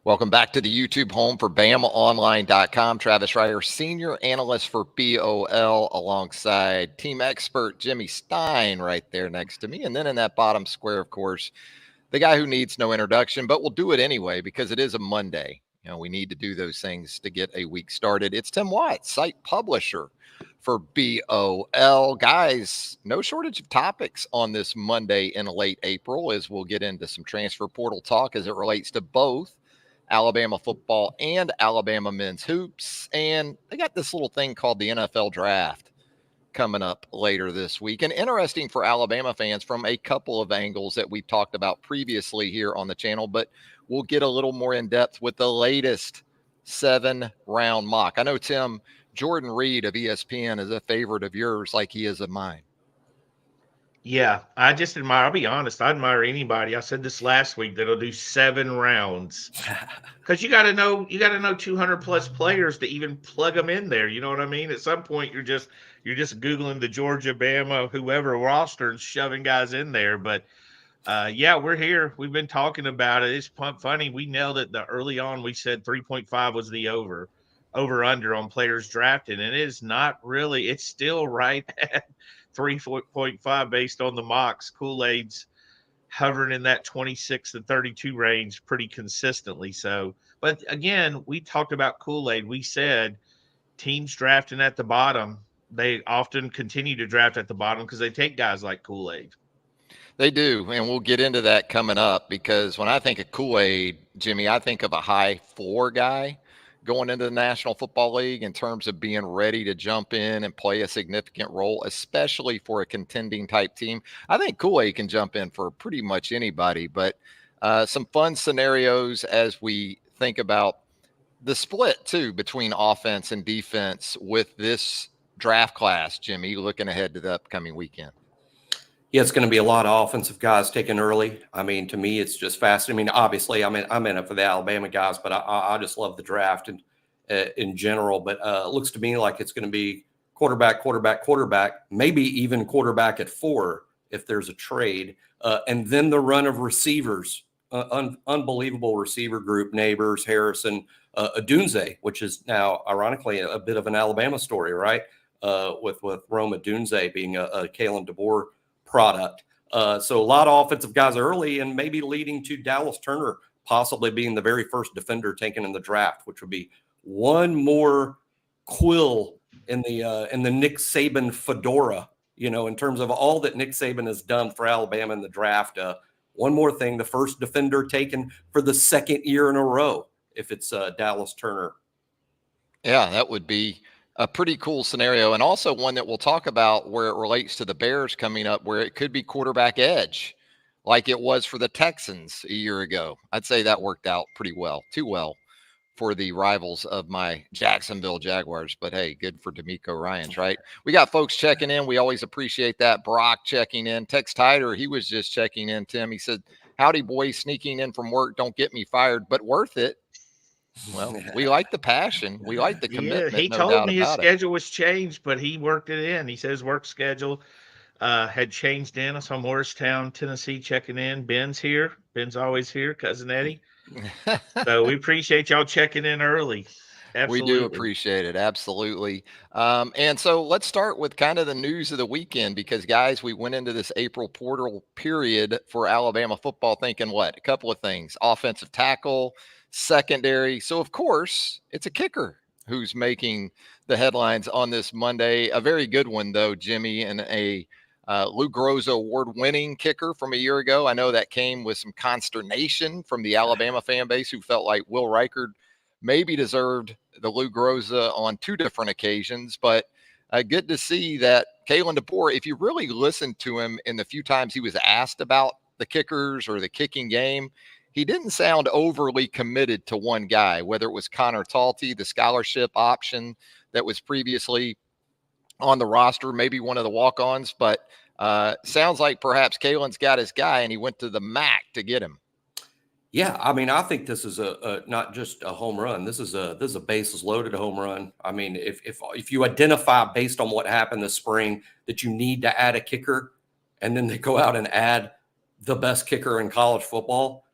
Welcome back to the YouTube home for BamaOnLine.com. Travis Reier, senior analyst for BOL, alongside team expert Jimmy Stein right there next to me. And then in that bottom square, of course, the guy who needs no introduction, but we'll do it anyway because it is a Monday. You know, we need to do those things to get a week started. It's Tim Watts, site publisher for BOL. Guys, no shortage of topics on this Monday in late April, as we'll get into some transfer portal talk as it relates to both Alabama football and Alabama men's hoops. And they got this little thing called the NFL draft coming up later this week. And interesting for Alabama fans from a couple of angles that we've talked about previously here on the channel, but we'll get a little more in depth with the latest 7-round mock. I know, Tim, Jordan Reed of ESPN is a favorite of yours like he is of mine. Yeah, I just admire, I'll be honest, I admire anybody. I said this last week that'll do 7 rounds. Because you got to know 200 plus players to even plug them in there. You know what I mean? At some point, you're just Googling the Georgia, Bama, whoever roster and shoving guys in there. But yeah, we're here. We've been talking about it. It's funny. We nailed it early on. We said 3.5 was the over under on players drafted. And it is not really, it's still right at 3.5 based on the mocks. Kool-Aid's hovering in that 26 to 32 range pretty consistently. So, but again, we talked about Kool-Aid. We said teams drafting at the bottom, they often continue to draft at the bottom because they take guys like Kool-Aid. They do, and we'll get into that coming up, because when I think of Kool-Aid, Jimmy, I think of a high floor guy going into the National Football League in terms of being ready to jump in and play a significant role, especially for a contending type team. I think Kool-Aid can jump in for pretty much anybody, but some fun scenarios as we think about the split, too, between offense and defense with this draft class, Jimmy, looking ahead to the upcoming weekend. Yeah, it's going to be a lot of offensive guys taken early. I mean, to me, it's just fascinating. I mean, obviously, I'm in it for the Alabama guys, but I just love the draft and in general. But it looks to me like it's going to be quarterback, maybe even quarterback at 4 if there's a trade, and then the run of receivers, unbelievable receiver group: Neighbors, Harrison, Odunze, which is now ironically a bit of an Alabama story, right? With Rome Odunze being a Kalen DeBoer product. So a lot of offensive guys early, and maybe leading to Dallas Turner possibly being the very first defender taken in the draft, which would be one more quill in the Nick Saban fedora, you know, in terms of all that Nick Saban has done for Alabama in the draft. One more thing, the first defender taken for the second year in a row, if it's Dallas Turner. Yeah, that would be a pretty cool scenario, and also one that we'll talk about where it relates to the Bears coming up, where it could be quarterback edge like it was for the Texans a year ago. I'd say that worked out pretty well, too well for the rivals of my Jacksonville Jaguars, but hey, good for D'Amico Ryans, right? We got folks checking in. We always appreciate that. Brock checking in. Tex Tider, he was just checking in, Tim. He said, howdy, boys, sneaking in from work. Don't get me fired, but worth it. Well, we like the passion. We like the commitment. Yeah, he told me his schedule was changed, but he worked it in. He said his work schedule had changed in. I saw Morristown, Tennessee checking in. Ben's here. Ben's always here, Cousin Eddie. So we appreciate y'all checking in early. Absolutely. We do appreciate it. Absolutely. And so let's start with kind of the news of the weekend, because, guys, we went into this April portal period for Alabama football thinking what? A couple of things: offensive tackle, secondary. So, of course, it's a kicker who's making the headlines on this Monday. A very good one, though, Jimmy, and a Lou Groza award-winning kicker from a year ago. I know that came with some consternation from the Alabama fan base, who felt like Will Reichard maybe deserved the Lou Groza on 2 different occasions. But good to see that Kalen DeBoer, if you really listened to him in the few times he was asked about the kickers or the kicking game, he didn't sound overly committed to one guy, whether it was Connor Talty, the scholarship option that was previously on the roster, maybe one of the walk-ons, but sounds like perhaps Kalen's got his guy and he went to the MAC to get him. Yeah, I mean, I think this is a not just a home run. This is a bases loaded home run. I mean, if you identify based on what happened this spring that you need to add a kicker, and then they go out and add the best kicker in college football,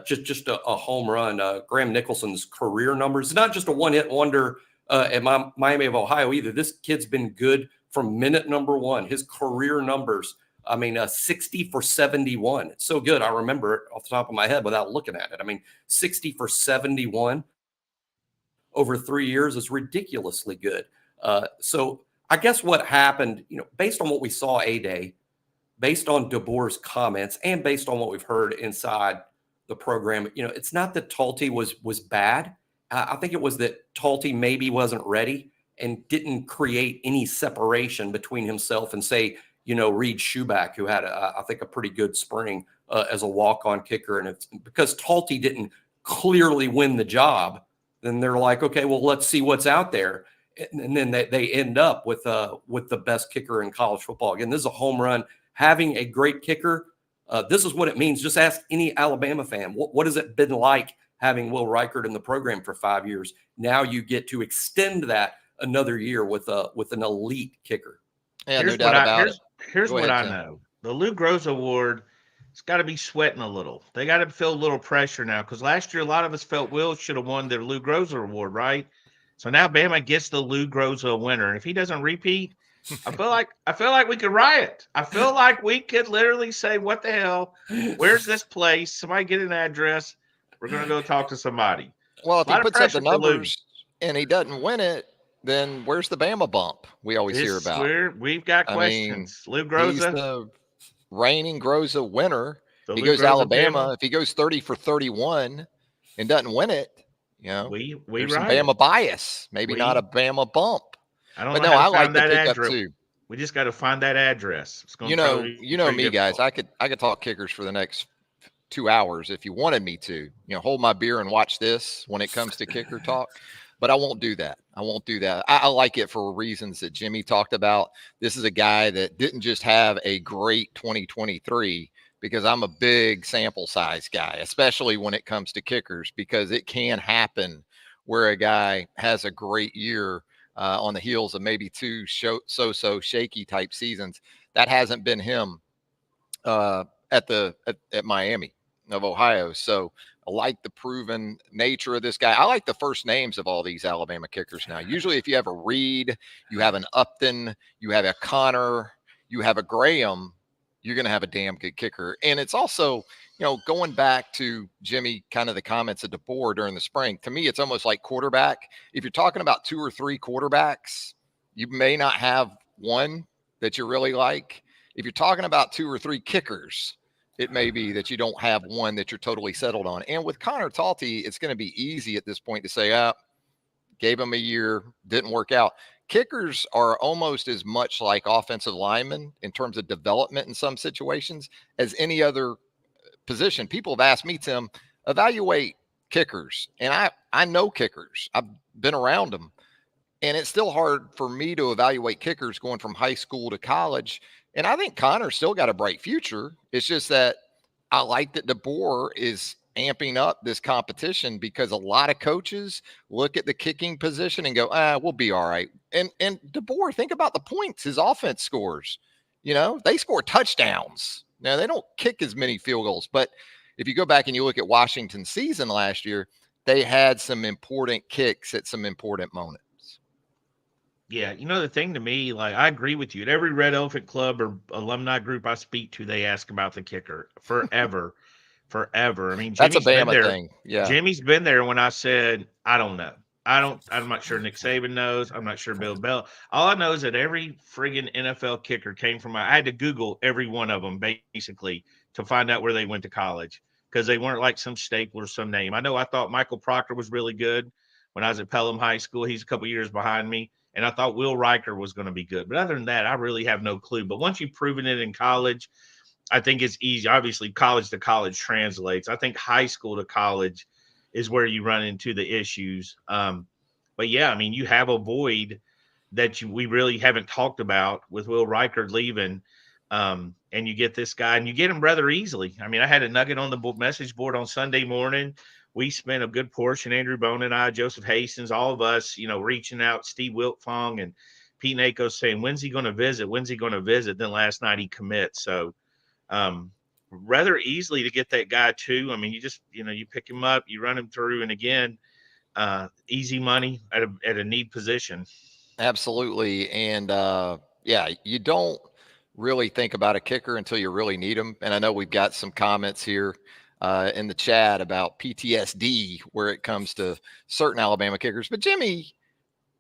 just a home run. Graham Nicholson's career numbers, not just a one-hit wonder at Miami of Ohio either. This kid's been good from minute number one. His career numbers, 60 for 71. It's so good. I remember it off the top of my head without looking at it. 60 for 71 over 3 years is ridiculously good. So I guess what happened, based on what we saw A-Day, based on DeBoer's comments, and based on what we've heard inside the program, it's not that Talty was bad. I think it was that Talty maybe wasn't ready and didn't create any separation between himself and, say, Reed Schuback, who had, I think, a pretty good spring as a walk-on kicker. And it's because Talty didn't clearly win the job, then they're like, okay, well, let's see what's out there. And then they end up with the best kicker in college football. Again, this is a home run. Having a great kicker, this is what it means. Just ask any Alabama fan. What has it been like having Will Reichard in the program for 5 years? Now you get to extend that another year with an elite kicker. Yeah, no doubt about it. Here's what I know. The Lou Groza Award, it's got to be sweating a little. They got to feel a little pressure now, because last year a lot of us felt Will should have won the Lou Groza Award, right? So now Bama gets the Lou Groza winner, and if he doesn't repeat, I feel like we could riot. I feel like we could literally say, "What the hell? Where's this place? Somebody get an address. We're gonna go talk to somebody." Well, if he puts up the numbers and he doesn't win it, then where's the Bama bump we always hear about? We've got questions. Lou Groza, he's the reigning Groza winner. He goes to Alabama. If he goes 30 for 31 and doesn't win it, there's some Bama bias. Maybe not a Bama bump. I don't know. I like that address too. We just got to find that address. It's you know me, guys. I could talk kickers for the next 2 hours if you wanted me to. Hold my beer and watch this when it comes to kicker talk. But I won't do that. I like it for reasons that Jimmy talked about. This is a guy that didn't just have a great 2023, because I'm a big sample size guy, especially when it comes to kickers, because it can happen where a guy has a great year on the heels of maybe two so shaky type seasons. That hasn't been him at Miami of Ohio. So I like the proven nature of this guy. I like the first names of all these Alabama kickers now. Usually if you have a Reed, you have an Upton, you have a Connor, you have a Graham, you're going to have a damn good kicker. And it's also, going back to Jimmy, kind of the comments of DeBoer during the spring, to me, it's almost like quarterback. If you're talking about 2 or 3 quarterbacks, you may not have one that you really like. If you're talking about 2 or 3 kickers, it may be that you don't have one that you're totally settled on. And with Connor Talty, it's going to be easy at this point to say, gave him a year, didn't work out. Kickers are almost as much like offensive linemen in terms of development in some situations as any other position. People have asked me, Tim, evaluate kickers. And I know kickers. I've been around them. And it's still hard for me to evaluate kickers going from high school to college. And I think Connor's still got a bright future. It's just that I like that DeBoer is amping up this competition, because a lot of coaches look at the kicking position and go, we'll be all right. And DeBoer, think about the points his offense scores. They score touchdowns. Now, they don't kick as many field goals, but if you go back and you look at Washington's season last year, they had some important kicks at some important moments. Yeah, the thing to me, like, I agree with you. At every Red Elephant Club or alumni group I speak to, they ask about the kicker forever. Forever. Jimmy's that's a Bama been there. Thing. Yeah. Jimmy's been there when I said, I don't know. I'm not sure Nick Saban knows. I'm not sure Bill Bell. All I know is that every friggin' NFL kicker came from I had to Google every one of them basically to find out where they went to college, because they weren't like some staple or some name. I thought Michael Proctor was really good when I was at Pelham High School. He's a couple years behind me. And I thought Will Reichard was going to be good. But other than that, I really have no clue. But once you've proven it in college, I think it's easy. Obviously, college to college translates. I think high school to college is where you run into the issues. But yeah, you have a void that we really haven't talked about with Will Reichard leaving. And you get this guy, and you get him rather easily. I had a nugget on the message board on Sunday morning. We spent a good portion, Andrew Bone and I, Joseph Hastings, all of us, reaching out, Steve Wiltfong and Pete Nako saying, when's he going to visit? Then last night he commits. So rather easily to get that guy too. I mean, you just, you pick him up, you run him through, and again, easy money at a need position. Absolutely. And yeah, you don't really think about a kicker until you really need them. And I know we've got some comments here in the chat about PTSD where it comes to certain Alabama kickers. But Jimmy,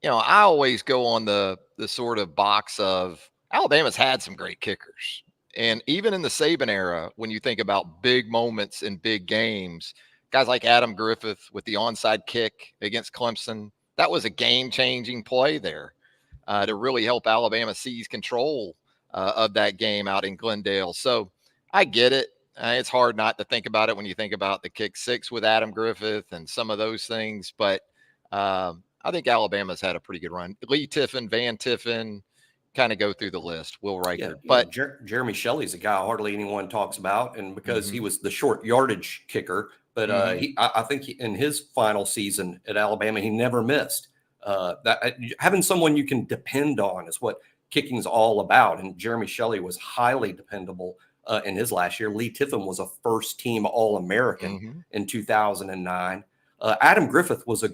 I always go on the sort of box of Alabama's had some great kickers. And even in the Saban era, when you think about big moments in big games, guys like Adam Griffith with the onside kick against Clemson, that was a game-changing play there to really help Alabama seize control of that game out in Glendale. So I get it. It's hard not to think about it when you think about the kick six with Adam Griffith and some of those things. But I think Alabama's had a pretty good run. Lee Tiffin, Van Tiffin, kind of go through the list. Will Riker, but Jeremy Shelley's a guy hardly anyone talks about, and because he was the short yardage kicker, but I think in his final season at Alabama, he never missed. Having someone you can depend on is what kicking's all about, and Jeremy Shelley was highly dependable in his last year. Lee Tiffin was a first-team All-American in 2009. Adam Griffith was a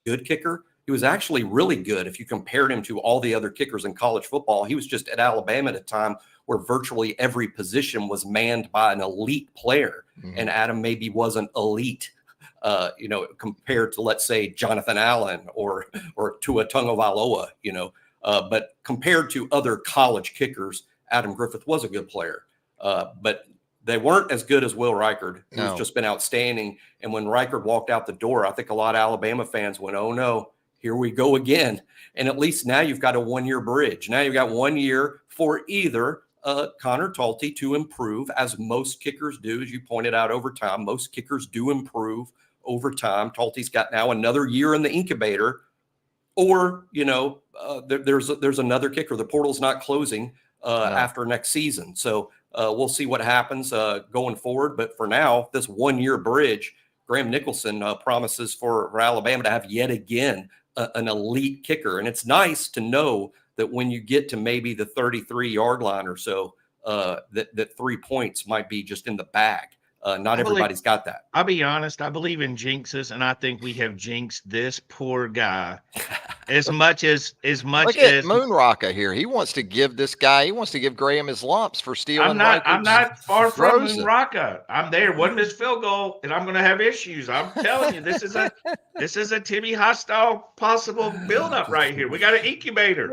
good kicker. He was actually really good if you compared him to all the other kickers in college football. He was just at Alabama at a time where virtually every position was manned by an elite player, and Adam maybe wasn't elite, compared to, let's say, Jonathan Allen or Tua Tagovailoa, but compared to other college kickers, Adam Griffith was a good player, but they weren't as good as Will Reichard, who's just been outstanding. And when Reichard walked out the door, I think a lot of Alabama fans went, "Oh no, here we go again." And at least now you've got a 1-year bridge. Now you've got 1 year for either Connor Talty to improve, as most kickers do, as you pointed out, over time. Most kickers do improve over time. Talty's got now another year in the incubator, or there's another kicker. The portal's not closing after next season, so we'll see what happens going forward. But for now, this 1-year bridge, Graham Nicholson promises for Alabama to have yet again an elite kicker. And it's nice to know that when you get to maybe the 33-yard line or so, that 3 points might be just in the bag. Not everybody's got that. I'll be honest. I believe in jinxes, and I think we have jinxed this poor guy as much as Look at Moon Rocka here. He wants to give Graham his lumps for stealing. I'm not far from Moon Rocka. I'm there. One missed field goal, and I'm going to have issues. I'm telling you, this is a Timmy Hostile possible buildup right here. We got an incubator.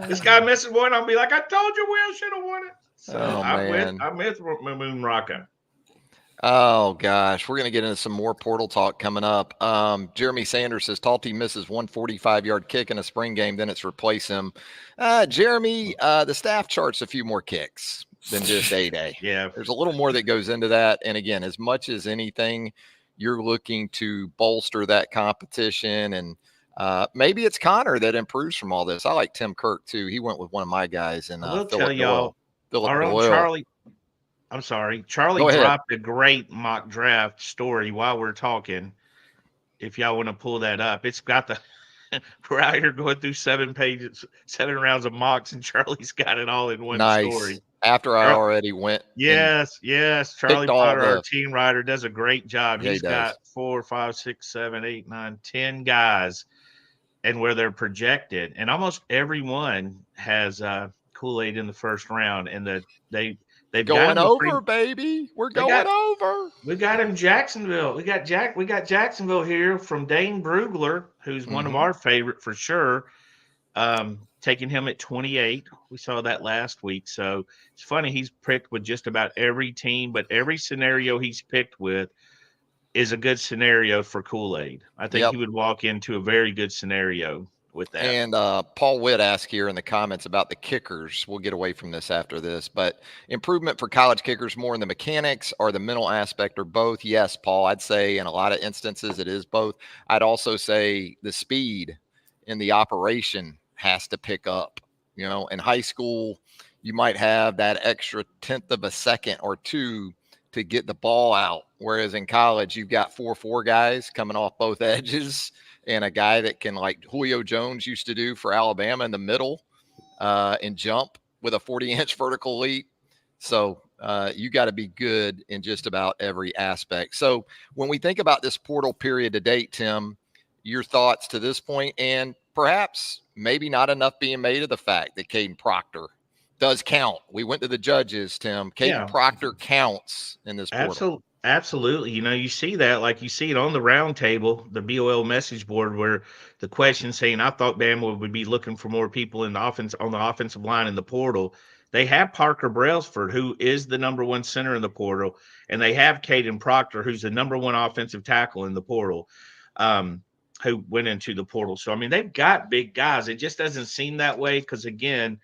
This guy misses one, I'll be like, "I told you, Will should have won it." So I'm with Moon Rocka. Oh, gosh. We're going to get into some more portal talk coming up. Jeremy Sanders says Talty misses 145-yard kick in a spring game, then it's replace him. Jeremy, the staff charts a few more kicks than just A-Day. Yeah. There's a little more that goes into that. And, again, as much as anything, you're looking to bolster that competition. And maybe it's Connor that improves from all this. I like Tim Kirk, too. He went with one of my guys. And I will tell y'all, our own Charlie dropped a great mock draft story while we're talking. If y'all want to pull that up, it's got we're out here going through 7 rounds of mocks, and Charlie's got it all in one story. After I already went. Yes. Charlie Potter, our team writer, does a great job. He's got 4, 5, 6, 7, 8, 9, 10 guys, and where they're projected. And almost everyone has Kool-Aid in the first round, and they've going over, baby. We're going over. We got him Jacksonville. We got Jacksonville here from Dane Brugler, who's one of our favorite for sure. Taking him at 28. We saw that last week. So it's funny. He's picked with just about every team, but every scenario he's picked with is a good scenario for Kool-Aid. I think he would walk into a very good scenario with that. And Paul Witt asked here in the comments about the kickers. We'll get away from this after this, but improvement for college kickers more in the mechanics or the mental aspect or both? Yes, Paul, I'd say in a lot of instances it is both. I'd also say the speed in the operation has to pick up. In high school, you might have that extra 1/10 of a second or two to get the ball out. Whereas in college, you've got 4 guys coming off both edges, and a guy that can, like Julio Jones used to do for Alabama, in the middle and jump with a 40-inch vertical leap. So You got to be good in just about every aspect. So when we think about this portal period to date, Tim, your thoughts to this point, and perhaps maybe not enough being made of the fact that Caden Proctor does count. We went to the judges, Tim. Caden Proctor counts in this portal. Absolutely. You see that, like you see it on the round table, the BOL message board, where the question saying, I thought Bama would be looking for more people in the offense on the offensive line in the portal. They have Parker Brailsford, who is the number one center in the portal, and they have Caden Proctor, who's the number one offensive tackle in the portal, who went into the portal. So, I mean, they've got big guys. It just doesn't seem that way because, again,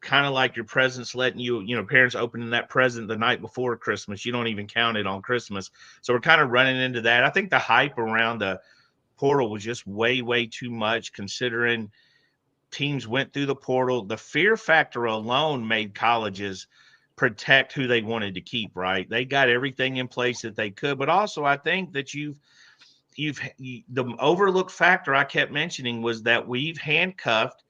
kind of like your presents letting parents opening that present the night before Christmas. You don't even count it on Christmas. So we're kind of running into that. I think the hype around the portal was just way, way too much considering teams went through the portal. The fear factor alone made colleges protect who they wanted to keep, right? They got everything in place that they could. But also I think that the overlooked factor I kept mentioning was that we've handcuffed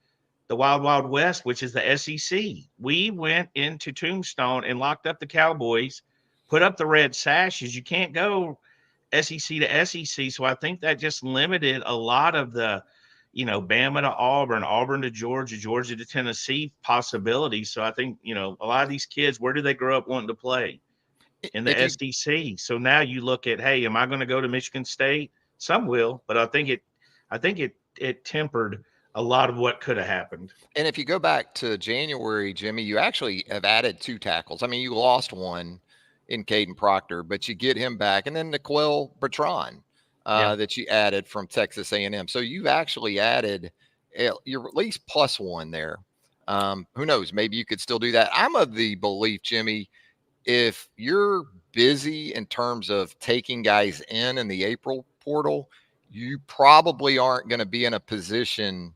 the Wild Wild West, which is the SEC. We went into Tombstone and locked up the Cowboys, put up the red sashes. You can't go SEC to SEC. So I think that just limited a lot of the, Bama to Auburn, Auburn to Georgia, Georgia to Tennessee possibilities. So I think, a lot of these kids, where do they grow up wanting to play? In the SEC. So now you look at, hey, am I going to go to Michigan State? Some will, but I think it tempered a lot of what could have happened. And if you go back to January, Jimmy, you actually have added 2 tackles. I mean, you lost one in Caden Proctor, but you get him back. And then Niquel Bertrand that you added from Texas A&M. So you've actually added, you're at least plus 1 there. Who knows? Maybe you could still do that. I'm of the belief, Jimmy, if you're busy in terms of taking guys in the April portal, you probably aren't going to be in a position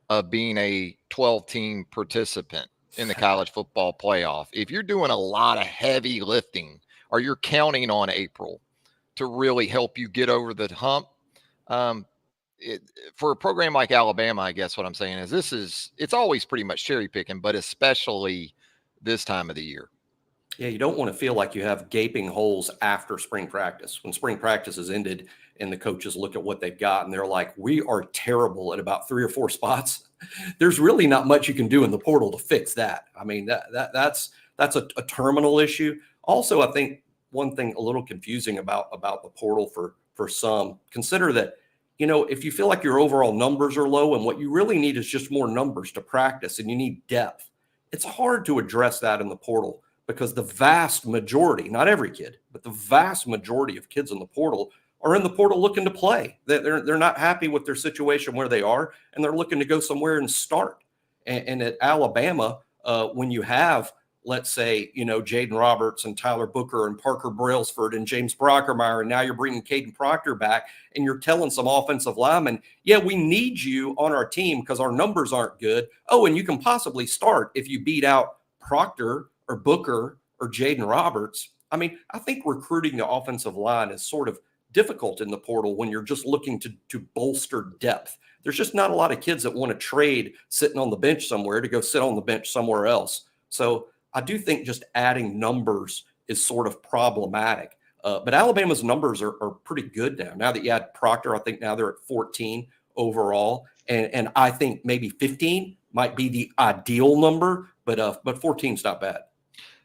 of being a 12-team participant in the college football playoff. If you're doing a lot of heavy lifting or you're counting on April to really help you get over the hump, for a program like Alabama, I guess what I'm saying is it's always pretty much cherry picking, but especially this time of the year. Yeah, you don't want to feel like you have gaping holes after spring practice. When spring practice is ended and the coaches look at what they've got and they're like, we are terrible at about 3 or 4 spots. There's really not much you can do in the portal to fix that. I mean, that's a terminal issue. Also, I think one thing a little confusing about the portal for some, consider that, if you feel like your overall numbers are low and what you really need is just more numbers to practice and you need depth, it's hard to address that in the portal. Because the vast majority, not every kid, but the vast majority of kids in the portal are in the portal looking to play. They're not happy with their situation where they are, and they're looking to go somewhere and start. And at Alabama, when you have, let's say, Jaden Roberts and Tyler Booker and Parker Brailsford and James Brockermeyer, and now you're bringing Caden Proctor back, and you're telling some offensive linemen, yeah, we need you on our team because our numbers aren't good. Oh, and you can possibly start if you beat out Proctor or Booker or Jaden Roberts. I mean, I think recruiting the offensive line is sort of difficult in the portal when you're just looking to bolster depth. There's just not a lot of kids that want to trade sitting on the bench somewhere to go sit on the bench somewhere else. So I do think just adding numbers is sort of problematic. But Alabama's numbers are pretty good now. Now that you add Proctor, I think now they're at 14 overall. And I think maybe 15 might be the ideal number, but 14 is not bad.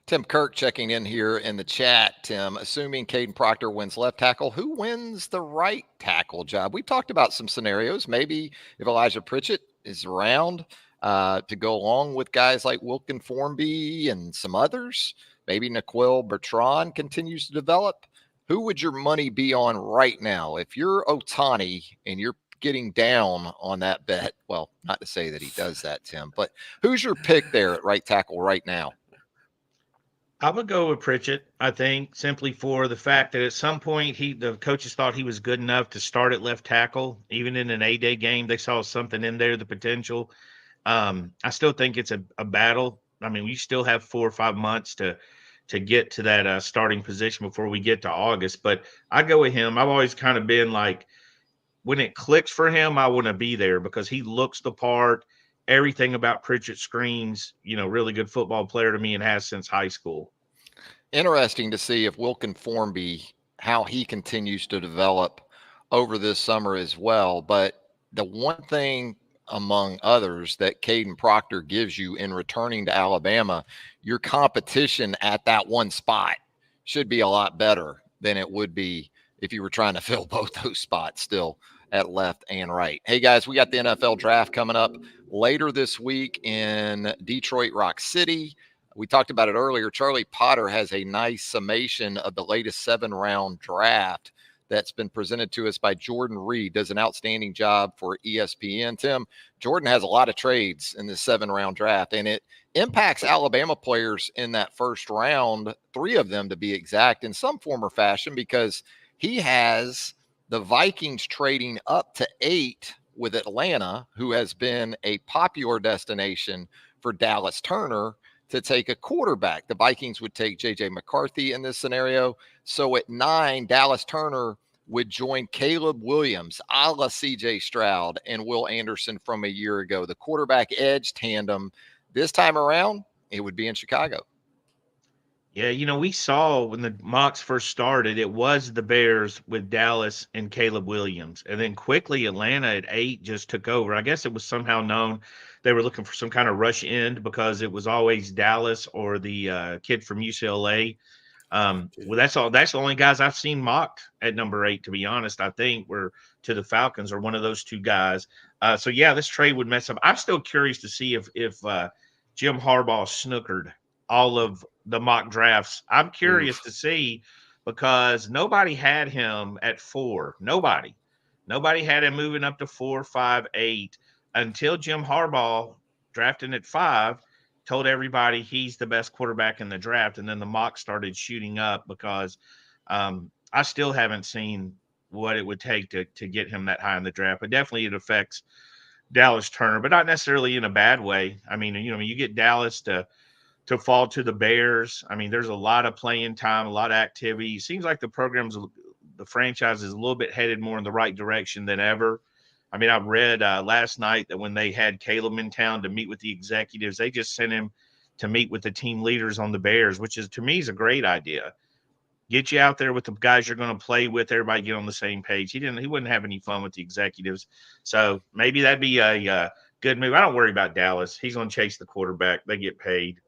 Tim Kirk checking in here in the chat. Tim, assuming Caden Proctor wins left tackle, who wins the right tackle job? We've talked about some scenarios. Maybe if Elijah Pritchett is around to go along with guys like Wilkin Formby and some others, maybe Niquel Bertrand continues to develop. Who would your money be on right now? If you're Otani and you're getting down on that bet, well, not to say that he does that, Tim, but who's your pick there at right tackle right now? I would go with Pritchett, I think, simply for the fact that at some point the coaches thought he was good enough to start at left tackle. Even in an A-Day game, they saw something in there, the potential. I still think it's a battle. I mean, we still have 4 or 5 months to get to that starting position before we get to August. But I go with him. I've always kind of been like, when it clicks for him, I want to be there because he looks the part. Everything about Pritchett screams, really good football player to me and has since high school. Interesting to see if Wilkin Formby, how he continues to develop over this summer as well. But the one thing among others that Caden Proctor gives you in returning to Alabama, your competition at that one spot should be a lot better than it would be if you were trying to fill both those spots still at left and right. Hey guys, we got the NFL draft coming up later this week in Detroit Rock City. We talked about it earlier. Charlie Potter has a nice summation of the latest 7-round draft that's been presented to us by Jordan Reed. Does an outstanding job for ESPN. Tim, Jordan has a lot of trades in this 7-round draft, and it impacts Alabama players in that first round, 3 of them to be exact, in some form or fashion, because he has the Vikings trading up to 8 with Atlanta, who has been a popular destination for Dallas Turner to take a quarterback. The Vikings would take J.J. McCarthy in this scenario. So at 9, Dallas Turner would join Caleb Williams, a la C.J. Stroud, and Will Anderson from a year ago. The quarterback edge tandem this time around, it would be in Chicago. Yeah, we saw when the mocks first started, it was the Bears with Dallas and Caleb Williams. And then quickly Atlanta at 8 just took over. I guess it was somehow known they were looking for some kind of rush end because it was always Dallas or the kid from UCLA. Well, that's the only guys I've seen mocked at number 8, to be honest. I think were to the Falcons or one of those 2 guys. So yeah, this trade would mess up. I'm still curious to see if Jim Harbaugh snookered all of the mock drafts. I'm curious to see because nobody had him at 4. Nobody had him moving up to 4, 5, 8 until Jim Harbaugh drafting at 5 told everybody he's the best quarterback in the draft. And then the mock started shooting up because I still haven't seen what it would take to get him that high in the draft. But definitely it affects Dallas Turner, but not necessarily in a bad way. I mean, you get Dallas to fall to the Bears. I mean, there's a lot of playing time, a lot of activity. It seems like the franchise is a little bit headed more in the right direction than ever. I mean, I read last night that when they had Caleb in town to meet with the executives, they just sent him to meet with the team leaders on the Bears, which is, to me, is a great idea. Get you out there with the guys you're going to play with. Everybody get on the same page. He wouldn't have any fun with the executives. So maybe that'd be a good move. I don't worry about Dallas. He's going to chase the quarterback. They get paid.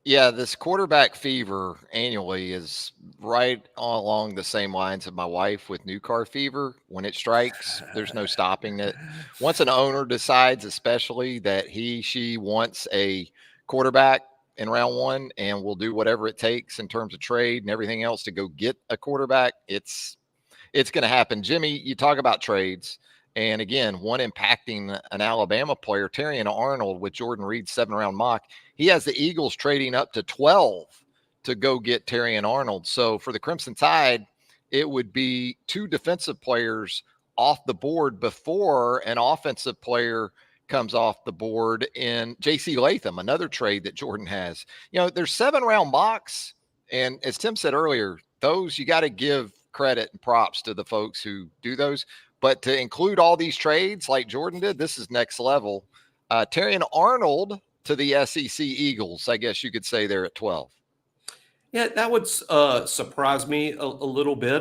Yeah, this quarterback fever annually is right along the same lines of my wife with new car fever. When it strikes, there's no stopping it. Once an owner decides, especially that she wants a quarterback in round 1 and will do whatever it takes in terms of trade and everything else to go get a quarterback, it's going to happen. Jimmy, you talk about trades. And again, one impacting an Alabama player, Terrion Arnold, with Jordan Reed's 7-round mock. He has the Eagles trading up to 12 to go get Terrion Arnold. So for the Crimson Tide, it would be 2 defensive players off the board before an offensive player comes off the board in J.C. Latham, another trade that Jordan has. There's 7-round mocks. And as Tim said earlier, those you got to give credit and props to the folks who do those. But to include all these trades like Jordan did, this is next level. Terrion Arnold to the SEC Eagles, I guess you could say they're at 12. Yeah, that would surprise me a little bit.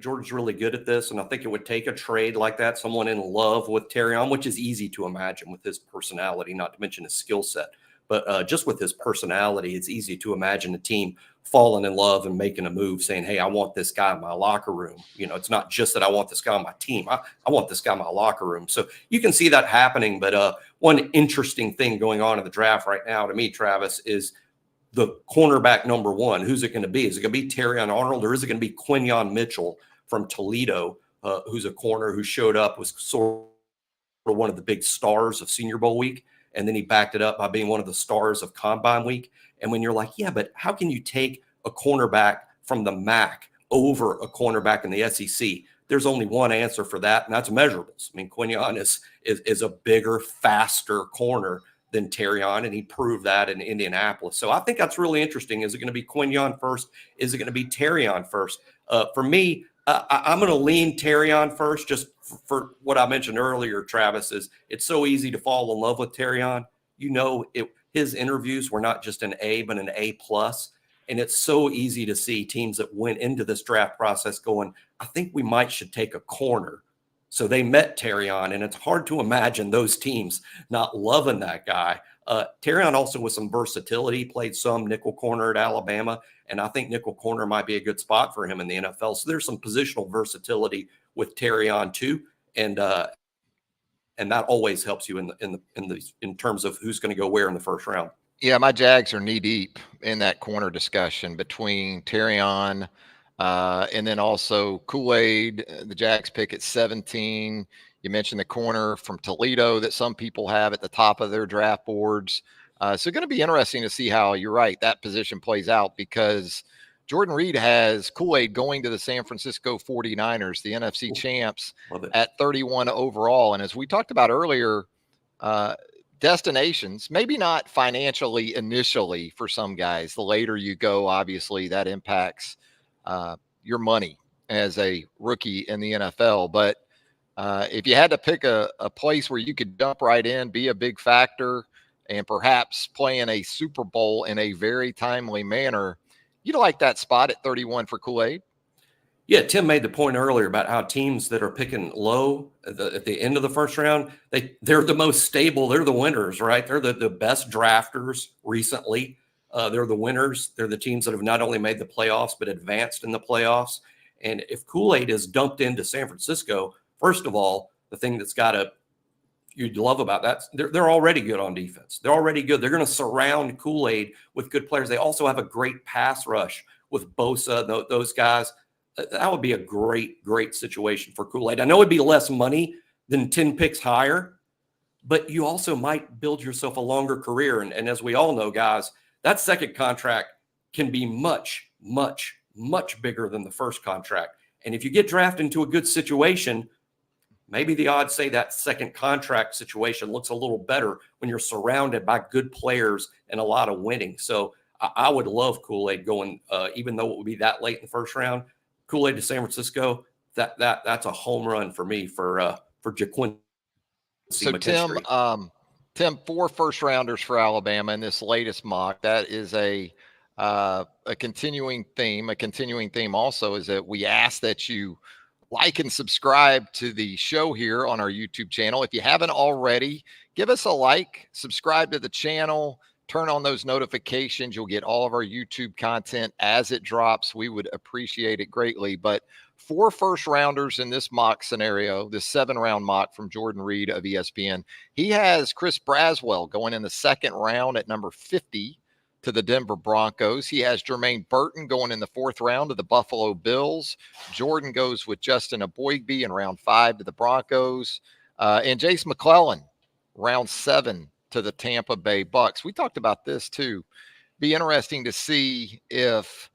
Jordan's really good at this, and I think it would take a trade like that, someone in love with Terrion, which is easy to imagine with his personality, not to mention his skill set. But just with his personality, it's easy to imagine a team falling in love and making a move saying, hey, I want this guy in my locker room. It's not just that I want this guy on my team. I want this guy in my locker room. So you can see that happening. But one interesting thing going on in the draft right now to me, Travis, is the cornerback number 1. Who's it going to be? Is it going to be Terrion Arnold, or is it going to be Quinyon Mitchell from Toledo, who's a corner who showed up, was sort of one of the big stars of Senior Bowl week? And then he backed it up by being one of the stars of Combine Week. And when you're like, yeah, but how can you take a cornerback from the MAC over a cornerback in the SEC? There's only one answer for that, and that's measurables. I mean, Quinyon is a bigger, faster corner than Terrion, and he proved that in Indianapolis. So I think that's really interesting. Is it going to be Quinyon first? Is it going to be Terrion first? For me, I'm going to lean Terrion first, just for what I mentioned earlier, Travis, is it's so easy to fall in love with Terrion. His interviews were not just an A, but an A+. And it's so easy to see teams that went into this draft process going, I think we should take a corner. So they met Terrion, and it's hard to imagine those teams not loving that guy. Terrion also with some versatility, played some nickel corner at Alabama, and I think nickel corner might be a good spot for him in the NFL. So there's some positional versatility with Terrion too, and that always helps you in terms of who's going to go where in the first round. Yeah, my Jags are knee deep in that corner discussion between Terrion and then also Kool-Aid, the Jags pick at 17. You mentioned the corner from Toledo that some people have at the top of their draft boards. So going to be interesting to see how, you're right, that position plays out, because Jordan Reed has Kool-Aid going to the San Francisco 49ers, the NFC champs, at 31 overall. And as we talked about earlier, destinations, maybe not financially initially for some guys. The later you go, obviously, that impacts your money as a rookie in the NFL. But if you had to pick a place where you could jump right in, be a big factor, and perhaps play in a Super Bowl in a very timely manner, you'd like that spot at 31 for Kool-Aid? Yeah, Tim made the point earlier about how teams that are picking low at the end of the first round, they're the most stable. They're the winners, right? They're the best drafters recently. They're the winners. They're the teams that have not only made the playoffs, but advanced in the playoffs. And if Kool-Aid is dumped into San Francisco, first of all, the thing you'd love about that, they're already good on defense. They're already good. They're going to surround Kool-Aid with good players. They also have a great pass rush with Bosa, those guys. That would be a great, great situation for Kool-Aid. I know it'd be less money than 10 picks higher, but you also might build yourself a longer career. And as we all know, guys, that second contract can be much, much, much bigger than the first contract. And if you get drafted into a good situation, maybe the odds say that second contract situation looks a little better when you're surrounded by good players and a lot of winning. So I would love Kool-Aid going, even though it would be that late in the first round. Kool-Aid to San Francisco, that's a home run for me for JaQuincy McKinstry. Tim, 4 first rounders for Alabama in this latest mock. That is a continuing theme. A continuing theme also is that we ask that you like and subscribe to the show here on our YouTube channel. If you haven't already, give us a like, subscribe to the channel, turn on those notifications. You'll get all of our YouTube content as it drops. We would appreciate it greatly. But 4 first rounders in this mock scenario, this 7-round mock from Jordan Reed of ESPN. He has Chris Braswell going in the 2nd round at number 50 to the Denver Broncos. He has Jermaine Burton going in the 4th round to the Buffalo Bills. Jordan goes with Justin Aboigbe in round 5 to the Broncos. And Jace McClellan, round 7 to the Tampa Bay Bucks. We talked about this too. Be interesting to see if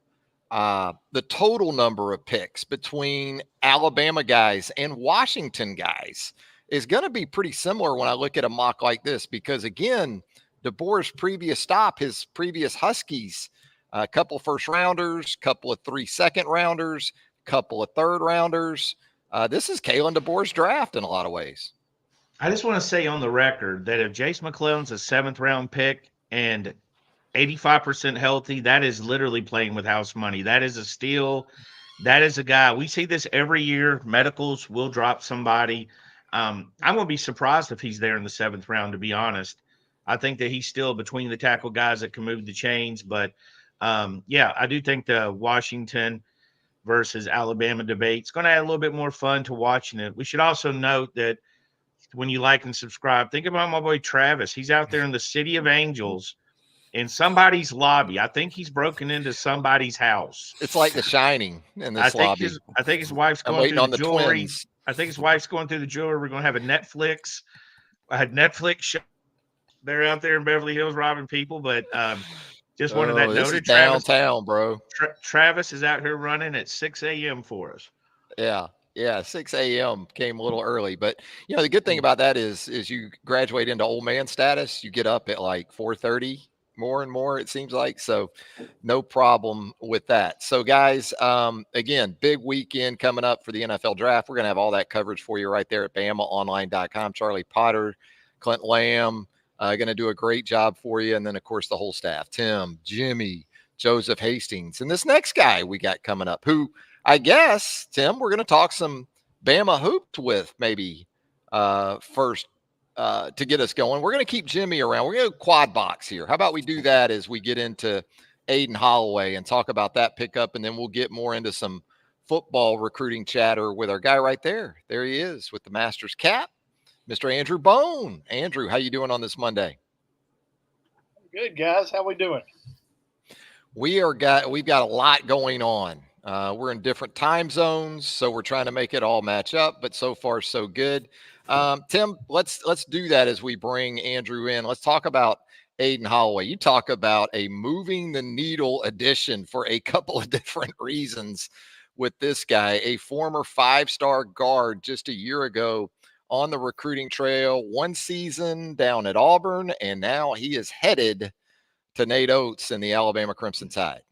the total number of picks between Alabama guys and Washington guys is going to be pretty similar when I look at a mock like this, because again, DeBoer's previous stop, his previous Huskies, a couple first rounders, couple of 3 second rounders, couple of 3rd rounders. This is Kalen DeBoer's draft in a lot of ways. I just want to say on the record that if Jace McClellan's a 7th round pick and 85% healthy, that is literally playing with house money. That is a steal. That is a guy. We see this every year. Medicals will drop somebody. I'm going to be surprised if he's there in the 7th round, to be honest. I think that he's still between the tackle guys that can move the chains. But, yeah, I do think the Washington versus Alabama debate is going to add a little bit more fun to watching it. We should also note that when you like and subscribe, think about my boy Travis. He's out there in the City of Angels in somebody's lobby. I think he's broken into somebody's house. It's like The Shining in this lobby. I think his wife's going through the jewelry. I think his wife's going through the jewelry. We're going to have a Netflix show. They're out there in Beverly Hills robbing people, but just wanted that noted. Downtown, bro. Travis is out here running at 6 a.m. for us. Yeah, 6 a.m. came a little early. But, you know, the good thing about that is you graduate into old man status. You get up at like 4:30 more and more, it seems like. So no problem with that. So, guys, again, big weekend coming up for the NFL draft. We're going to have all that coverage for you right there at BamaOnLine.com. Charlie Potter, Clint Lamb, going to do a great job for you. And then, of course, the whole staff, Tim, Jimmy, Joseph Hastings. And this next guy we got coming up, who I guess, Tim, we're going to talk some Bama hoops with maybe first to get us going. We're going to keep Jimmy around. We're going to quad box here. How about we do that as we get into Aden Holloway and talk about that pickup, and then we'll get more into some football recruiting chatter with our guy right there. There he is with the Masters cap, Mr. Andrew Bone. Andrew, how you doing on this Monday? Good, guys. How we doing? We've got a lot going on. We're in different time zones, so we're trying to make it all match up, but so far so good. Tim, let's do that as we bring Andrew in. Let's talk about Aden Holloway. You talk about a moving the needle addition for a couple of different reasons with this guy, a former 5-star guard just a year ago on the recruiting trail, 1 season down at Auburn, and now he is headed to Nate Oates and the Alabama Crimson Tide.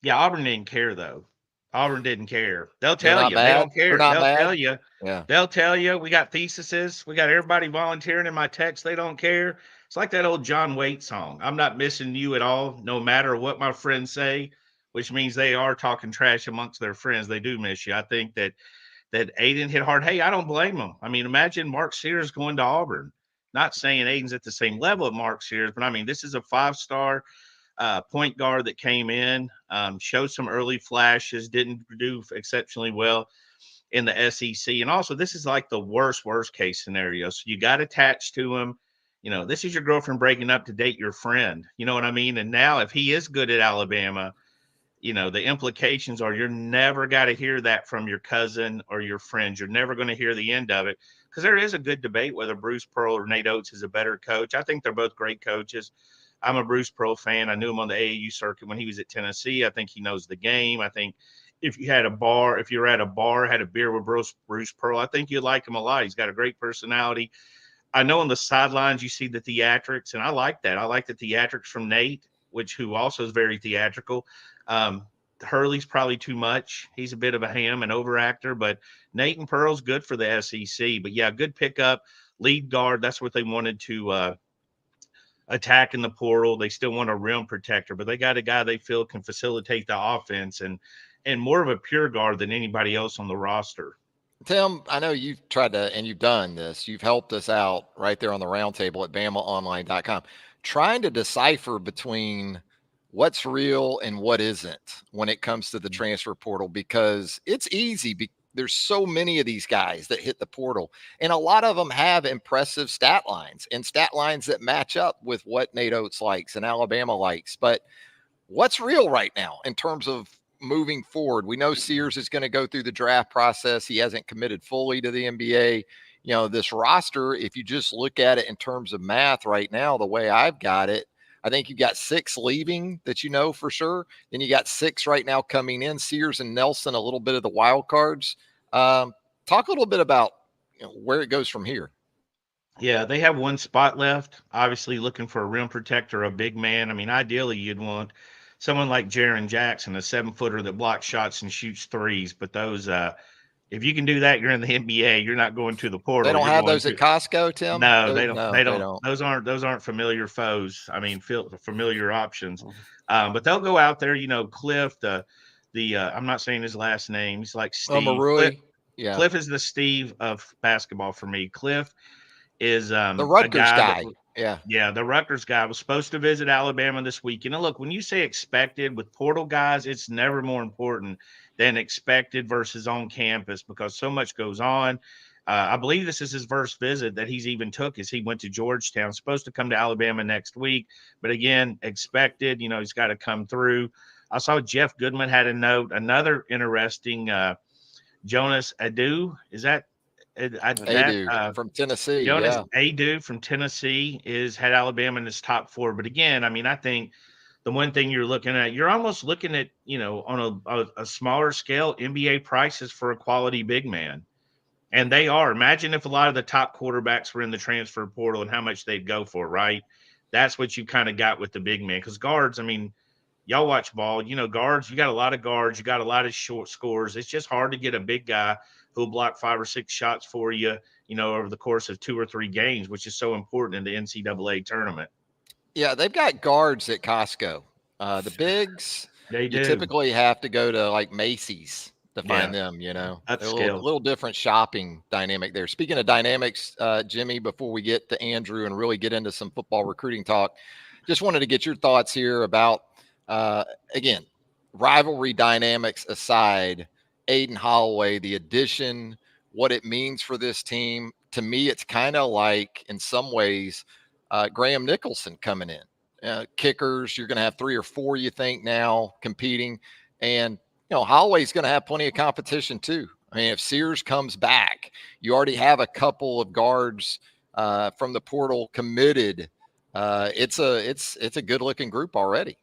Yeah, Auburn didn't care, though. Auburn didn't care. They'll tell you. Mad. They don't care. They'll mad. tell you. Yeah. They'll tell you. We got theses. We got everybody volunteering in my text. They don't care. It's like that old John Waite song. I'm not missing you at all, no matter what my friends say, which means they are talking trash amongst their friends. They do miss you. I think that Aden hit hard. Hey, I don't blame him. I mean, imagine Mark Sears going to Auburn. Not saying Aden's at the same level of Mark Sears, but I mean, this is a 5-star point guard that came in, showed some early flashes, didn't do exceptionally well in the SEC. And also, this is like the worst case scenario. So you got attached to him. You know, this is your girlfriend breaking up to date your friend. You know what I mean? And now if he is good at Alabama, you know, the implications are you're never got to hear that from your cousin or your friends. You're never going to hear the end of it, because there is a good debate whether Bruce Pearl or Nate Oates is a better coach. I think they're both great coaches. I'm a Bruce Pearl fan. I knew him on the AAU circuit when he was at Tennessee. I think he knows the game. I think if you were at a bar, had a beer with Bruce Pearl, I think you'd like him a lot. He's got a great personality. I know on the sidelines you see the theatrics, and I like that. I like the theatrics from Nate, who also is very theatrical. Hurley's probably too much. He's a bit of a ham and overactor, but Nate and Pearl's good for the SEC. But yeah, good pickup, lead guard. That's what they wanted to attack in the portal. They still want a rim protector, but they got a guy they feel can facilitate the offense and more of a pure guard than anybody else on the roster. Tim, I know you've tried to, and you've done this. You've helped us out right there on the roundtable at BamaOnLine.com, trying to decipher between what's real and what isn't when it comes to the transfer portal, because it's easy. There's so many of these guys that hit the portal, and a lot of them have impressive stat lines that match up with what Nate Oates likes and Alabama likes. But what's real right now in terms of moving forward? We know Sears is going to go through the draft process. He hasn't committed fully to the NBA. You know, this roster, if you just look at it in terms of math right now, the way I've got it, I think you've got 6 leaving that you know for sure. Then you got 6 right now coming in, Sears and Nelson, a little bit of the wild cards. Talk a little bit about where it goes from here. Yeah, they have 1 spot left, obviously looking for a rim protector, a big man. I mean, ideally you'd want someone like Jaren Jackson, a 7-footer that blocks shots and shoots threes. But those, if you can do that, you're in the NBA. You're not going to the portal. They don't have those at Costco, Tim? No, they don't. Those aren't familiar foes. I mean, familiar options. But they'll go out there. You know, Cliff, I'm not saying his last name. He's like Steve. Marui. Yeah. Cliff is the Steve of basketball for me. Cliff is the Rutgers guy. Yeah, the Rutgers guy was supposed to visit Alabama this weekend. And look, when you say expected with portal guys, it's never more important than expected versus on campus, because so much goes on. I believe this is his first visit that he's even took, as he went to Georgetown. Supposed to come to Alabama next week, but again, expected. You know, he's got to come through. I saw Jeff Goodman had a note. Another interesting Jonas Adu. Is that? Adu from Tennessee. Jonas Adu from Tennessee had Alabama in his top 4. But again, I mean, I think the one thing you're almost looking at, you know, on a smaller scale, NBA prices for a quality big man. And they are. Imagine if a lot of the top quarterbacks were in the transfer portal and how much they'd go for, right? That's what you kind of got with the big man. Because guards, I mean, y'all watch ball, you know, guards, you got a lot of guards, you got a lot of short scores. It's just hard to get a big guy who'll block 5 or 6 shots for you, you know, over the course of 2 or 3 games, which is so important in the NCAA tournament. Yeah, they've got guards at Costco. The bigs, They you do. typically have to go to like Macy's to find Yeah. them, They're a Upscale. little different shopping dynamic there. Speaking of dynamics, Jimmy, before we get to Andrew and really get into some football recruiting talk, just wanted to get your thoughts here about, again, rivalry dynamics aside, Aden Holloway, the addition, what it means for this team. To me, it's kind of like, in some ways, Graham Nicholson coming in. Kickers, you're going to have 3 or 4, you think, now competing. And, Holloway's going to have plenty of competition too. I mean, if Sears comes back, you already have a couple of guards from the portal committed. It's a good looking group already.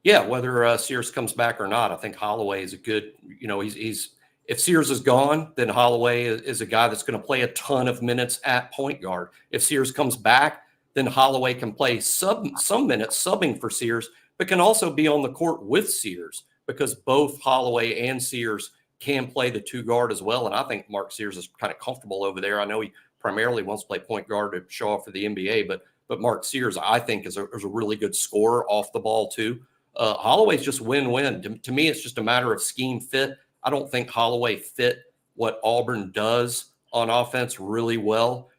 Yeah, whether Sears comes back or not, I think Holloway is a good, he's if Sears is gone, then Holloway is a guy that's going to play a ton of minutes at point guard. If Sears comes back, then Holloway can play some minutes subbing for Sears, but can also be on the court with Sears because both Holloway and Sears can play the 2 guard as well. And I think Mark Sears is kind of comfortable over there. I know he primarily wants to play point guard to show off for the NBA, but Mark Sears, I think, is a really good scorer off the ball too. Holloway's just win-win. To me, it's just a matter of scheme fit. I don't think Holloway fit what Auburn does on offense really well.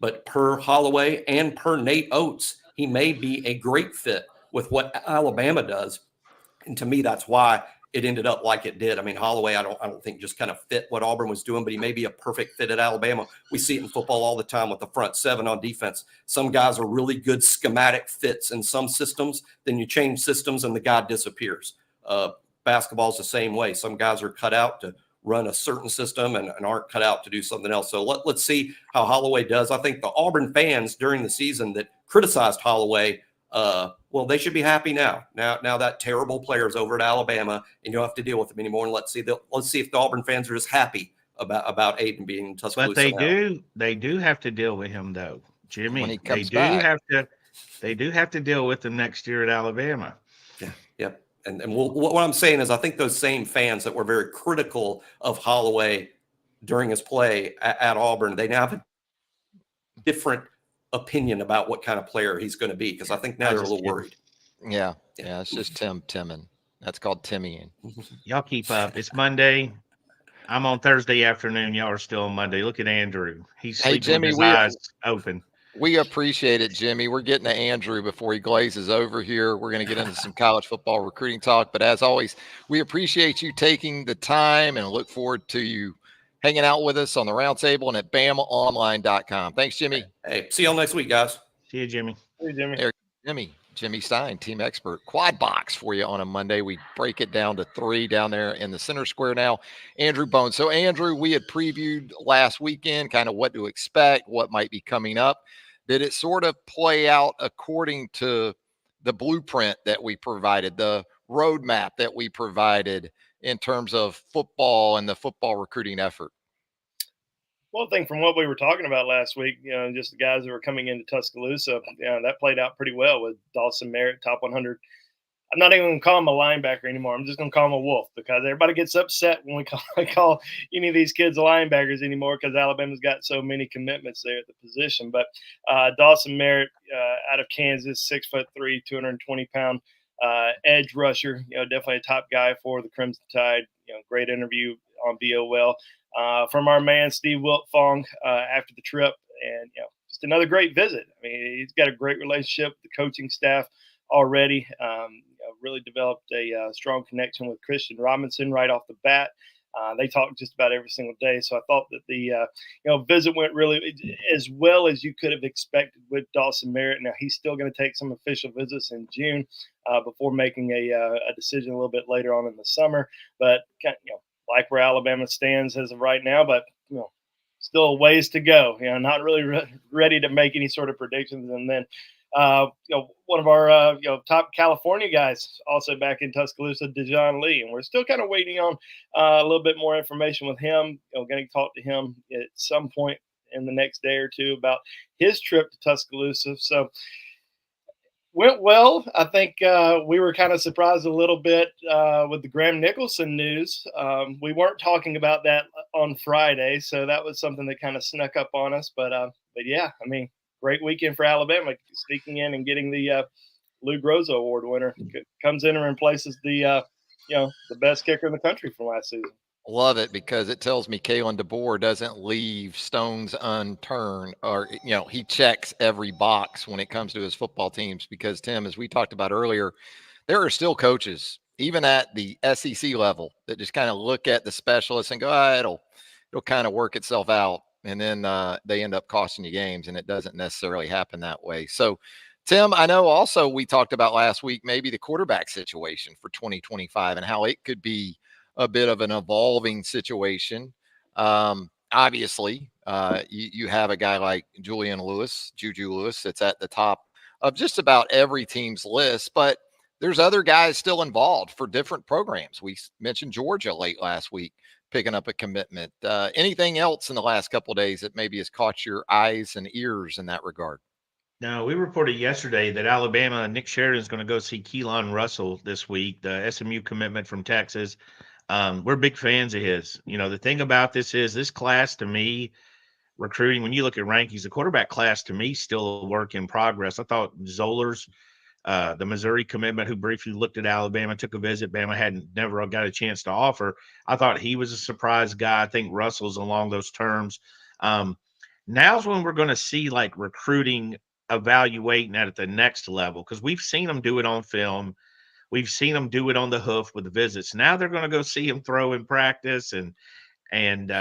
But per Holloway and per Nate Oates, he may be a great fit with what Alabama does. And to me, that's why it ended up like it did. I mean, Holloway, I don't think just kind of fit what Auburn was doing, but he may be a perfect fit at Alabama. We see it in football all the time with the front 7 on defense. Some guys are really good schematic fits in some systems. Then you change systems and the guy disappears. Basketball's the same way. Some guys are cut out to run a certain system and aren't cut out to do something else. So let's see how Holloway does. I think the Auburn fans during the season that criticized Holloway, well, they should be happy now. Now that terrible player is over at Alabama, and you don't have to deal with him anymore. And let's see if the Auburn fans are just happy about Aden being in Tuscaloosa. But they do have to deal with him though, Jimmy. When he comes back. They do have to deal with him next year at Alabama. Yeah. And what I'm saying is, I think those same fans that were very critical of Holloway during his play at Auburn, they now have a different opinion about what kind of player he's going to be, because I think now they're a little worried. Yeah, it's just Timming. That's called Timmying. Y'all keep up. It's Monday. I'm on Thursday afternoon. Y'all are still on Monday. Look at Andrew. He's sleeping with his eyes open. We appreciate it, Jimmy. We're getting to Andrew before he glazes over here. We're going to get into some college football recruiting talk. But as always, we appreciate you taking the time and look forward to you hanging out with us on the roundtable and at BamaOnLine.com. Thanks, Jimmy. Hey, see y'all next week, guys. See you, Jimmy. Hey, Jimmy. Jimmy Stein, team expert, quad box for you on a Monday. We break it down to 3 down there in the center square now. Andrew Bones. So, Andrew, we had previewed last weekend kind of what to expect, what might be coming up. Did it sort of play out according to the blueprint that we provided, the roadmap that we provided in terms of football and the football recruiting effort? Well, I think from what we were talking about last week, just the guys that were coming into Tuscaloosa, that played out pretty well with Dawson Merritt, top 100. I'm not even going to call him a linebacker anymore. I'm just going to call him a wolf, because everybody gets upset when we call any of these kids linebackers anymore, because Alabama's got so many commitments there at the position. But Dawson Merritt out of Kansas, 6'3", 220-pound edge rusher, definitely a top guy for the Crimson Tide. Great interview on BOL. From our man Steve Wiltfong after the trip, and just another great visit. I mean, he's got a great relationship with the coaching staff already. Really developed a strong connection with Christian Robinson right off the bat. They talked just about every single day, so I thought that the visit went really as well as you could have expected with Dawson Merritt. Now he's still going to take some official visits in June before making a decision a little bit later on in the summer, but like where Alabama stands as of right now, but still a ways to go. Not really ready to make any sort of predictions. And then, one of our top California guys also back in Tuscaloosa, Dejon Lee, and we're still kind of waiting on a little bit more information with him. Going to talk to him at some point in the next day or two about his trip to Tuscaloosa. So. Went well. I think we were kind of surprised a little bit with the Graham Nicholson news. We weren't talking about that on Friday, so that was something that kind of snuck up on us. But yeah, I mean, great weekend for Alabama, sneaking in and getting the Lou Groza Award winner, comes in and replaces the the best kicker in the country from last season. Love it, because it tells me Kalen DeBoer doesn't leave stones unturned, or he checks every box when it comes to his football teams. Because Tim, as we talked about earlier, there are still coaches, even at the SEC level, that just kind of look at the specialists and go, it'll kind of work itself out, and then they end up costing you games, and it doesn't necessarily happen that way. So, Tim, I know also we talked about last week maybe the quarterback situation for 2025 and how it could be a bit of an evolving situation. Obviously, you have a guy like Juju Lewis, that's at the top of just about every team's list, but there's other guys still involved for different programs. We mentioned Georgia late last week picking up a commitment. Anything else in the last couple of days that maybe has caught your eyes and ears in that regard? No, we reported yesterday that Alabama, Nick Sheridan is going to go see Keelan Russell this week, the SMU commitment from Texas. We're big fans of his. The thing about this class, to me, recruiting, when you look at rankings, the quarterback class, to me, still a work in progress. I thought Zollers, the Missouri commitment, who briefly looked at Alabama, took a visit Bama hadn't never got a chance to offer. I thought he was a surprise guy. I think Russell's along those terms. Now's when we're going to see like recruiting evaluating that at the next level, because we've seen them do it on film. We've seen them do it on the hoof with the visits. Now they're going to go see him throw in practice, and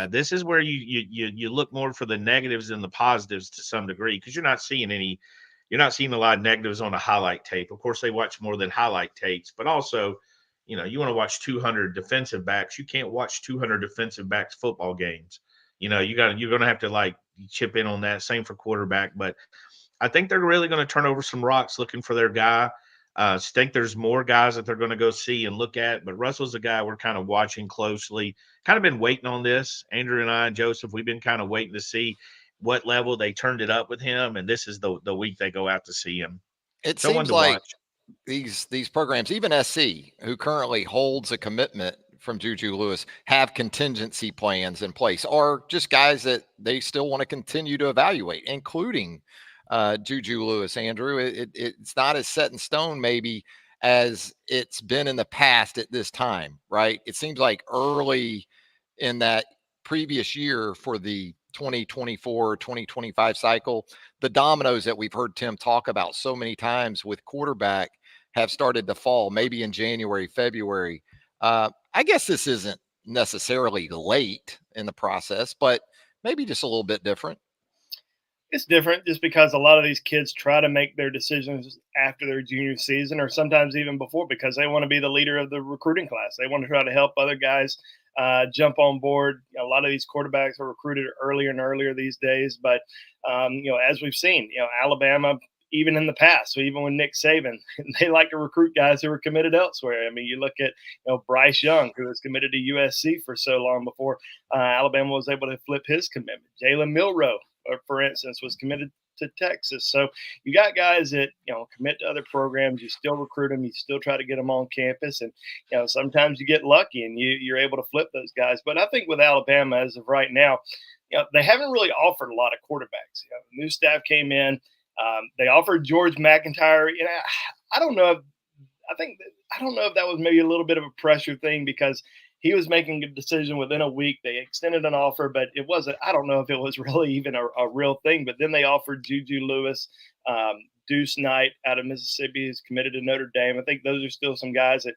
this is where you look more for the negatives than the positives to some degree, because you're not seeing a lot of negatives on a highlight tape. Of course, they watch more than highlight tapes, but also, you want to watch 200 defensive backs. You can't watch 200 defensive backs football games. You're going to have to like chip in on that. Same for quarterback, but I think they're really going to turn over some rocks looking for their guy. Think there's more guys that they're going to go see and look at, but Russell's a guy we're kind of watching closely. Kind of been waiting on this. Andrew and I and Joseph, we've been kind of waiting to see what level they turned it up with him, and this is the week they go out to see him. It Someone seems to like watch. these programs, even SC, who currently holds a commitment from Juju Lewis, have contingency plans in place, or just guys that they still want to continue to evaluate, including Juju Lewis. Andrew, it's not as set in stone maybe as it's been in the past at this time, right? It seems like early in that previous year for the 2024-2025 cycle, the dominoes that we've heard Tim talk about so many times with quarterback have started to fall, maybe in January, February. I guess this isn't necessarily late in the process, but maybe just a little bit different. It's different just because a lot of these kids try to make their decisions after their junior season, or sometimes even before, because they want to be the leader of the recruiting class. They want to try to help other guys jump on board. A lot of these quarterbacks are recruited earlier and earlier these days, but as we've seen, Alabama, even in the past, so even with Nick Saban, they like to recruit guys who are committed elsewhere. I mean, you look at Bryce Young, who was committed to USC for so long before Alabama was able to flip his commitment. Jalen Milroe, for instance, was committed to Texas. So you got guys that commit to other programs. You still recruit them. You still try to get them on campus, and sometimes you get lucky and you're able to flip those guys. But I think with Alabama, as of right now, they haven't really offered a lot of quarterbacks. New staff came in. They offered George McIntyre. I don't know if that was maybe a little bit of a pressure thing, because he was making a decision within a week. They extended an offer, but it wasn't. I don't know if it was really even a real thing. But then they offered Juju Lewis, Deuce Knight out of Mississippi, who's committed to Notre Dame. I think those are still some guys that,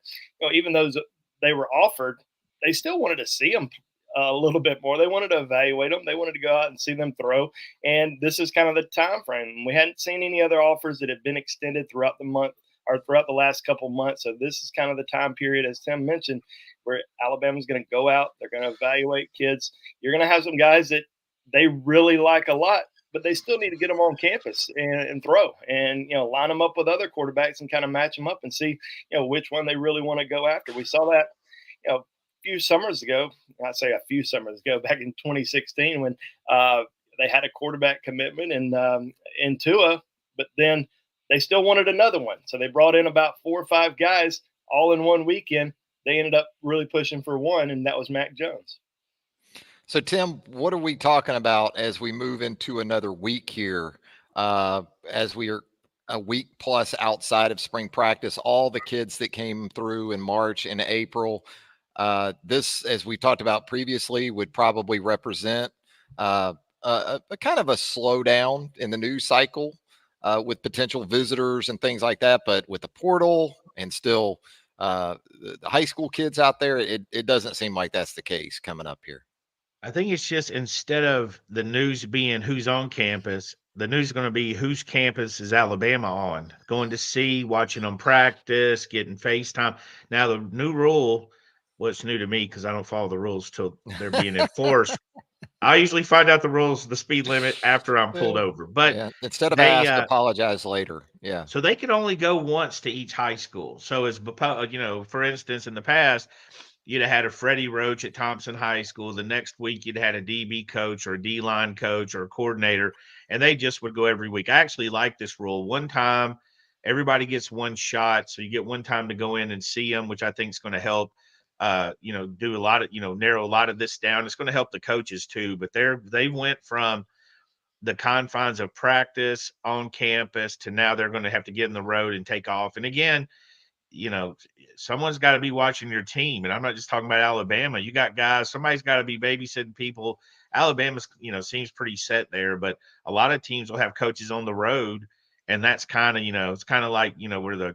even those they were offered, they still wanted to see them a little bit more. They wanted to evaluate them. They wanted to go out and see them throw. And this is kind of the time frame. We hadn't seen any other offers that have been extended throughout the month or throughout the last couple months. So this is kind of the time period, as Tim mentioned, where Alabama's going to go out. They're going to evaluate kids. You're going to have some guys that they really like a lot, but they still need to get them on campus and throw, and line them up with other quarterbacks and kind of match them up and see which one they really want to go after. We saw that a few summers ago. I say a few summers ago, back in 2016, when they had a quarterback commitment in Tua, but then they still wanted another one, so they brought in about 4 or 5 guys all in one weekend. They ended up really pushing for one, and that was Mac Jones. So, Tim, what are we talking about as we move into another week here? As we are a week plus outside of spring practice. All the kids that came through in March and April, this, as we talked about previously, would probably represent a kind of a slowdown in the news cycle with potential visitors and things like that. But with the portal and still the high school kids out there, it doesn't seem like that's the case coming up here. I think it's just instead of the news being who's on campus, the news is going to be whose campus is Alabama on. Going to see, watching them practice, getting FaceTime. Now, the new rule, what's new to me because I don't follow the rules till they're being enforced. I usually find out the rules, the speed limit after I'm pulled over. But Yeah, instead of they, ask, apologize later. Yeah. so they could only go once to each high school. So as for instance, in the past, you'd have had a Freddie Roach at Thompson High School. The next week, you'd had a DB coach or a D-line coach or a coordinator, and they just would go every week. I actually like this rule. One time, everybody gets one shot, so you get one time to go in and see them, which I think is going to help. Do a lot of narrow a lot of this down. It's going to help the coaches too. But they went from the confines of practice on campus to now they're going to have to get in the road and take off. And again, someone's got to be watching your team. And I'm not just talking about Alabama. You got guys, somebody's got to be babysitting people. Alabama's, seems pretty set there, but a lot of teams will have coaches on the road. And that's kind of, it's kind of like, where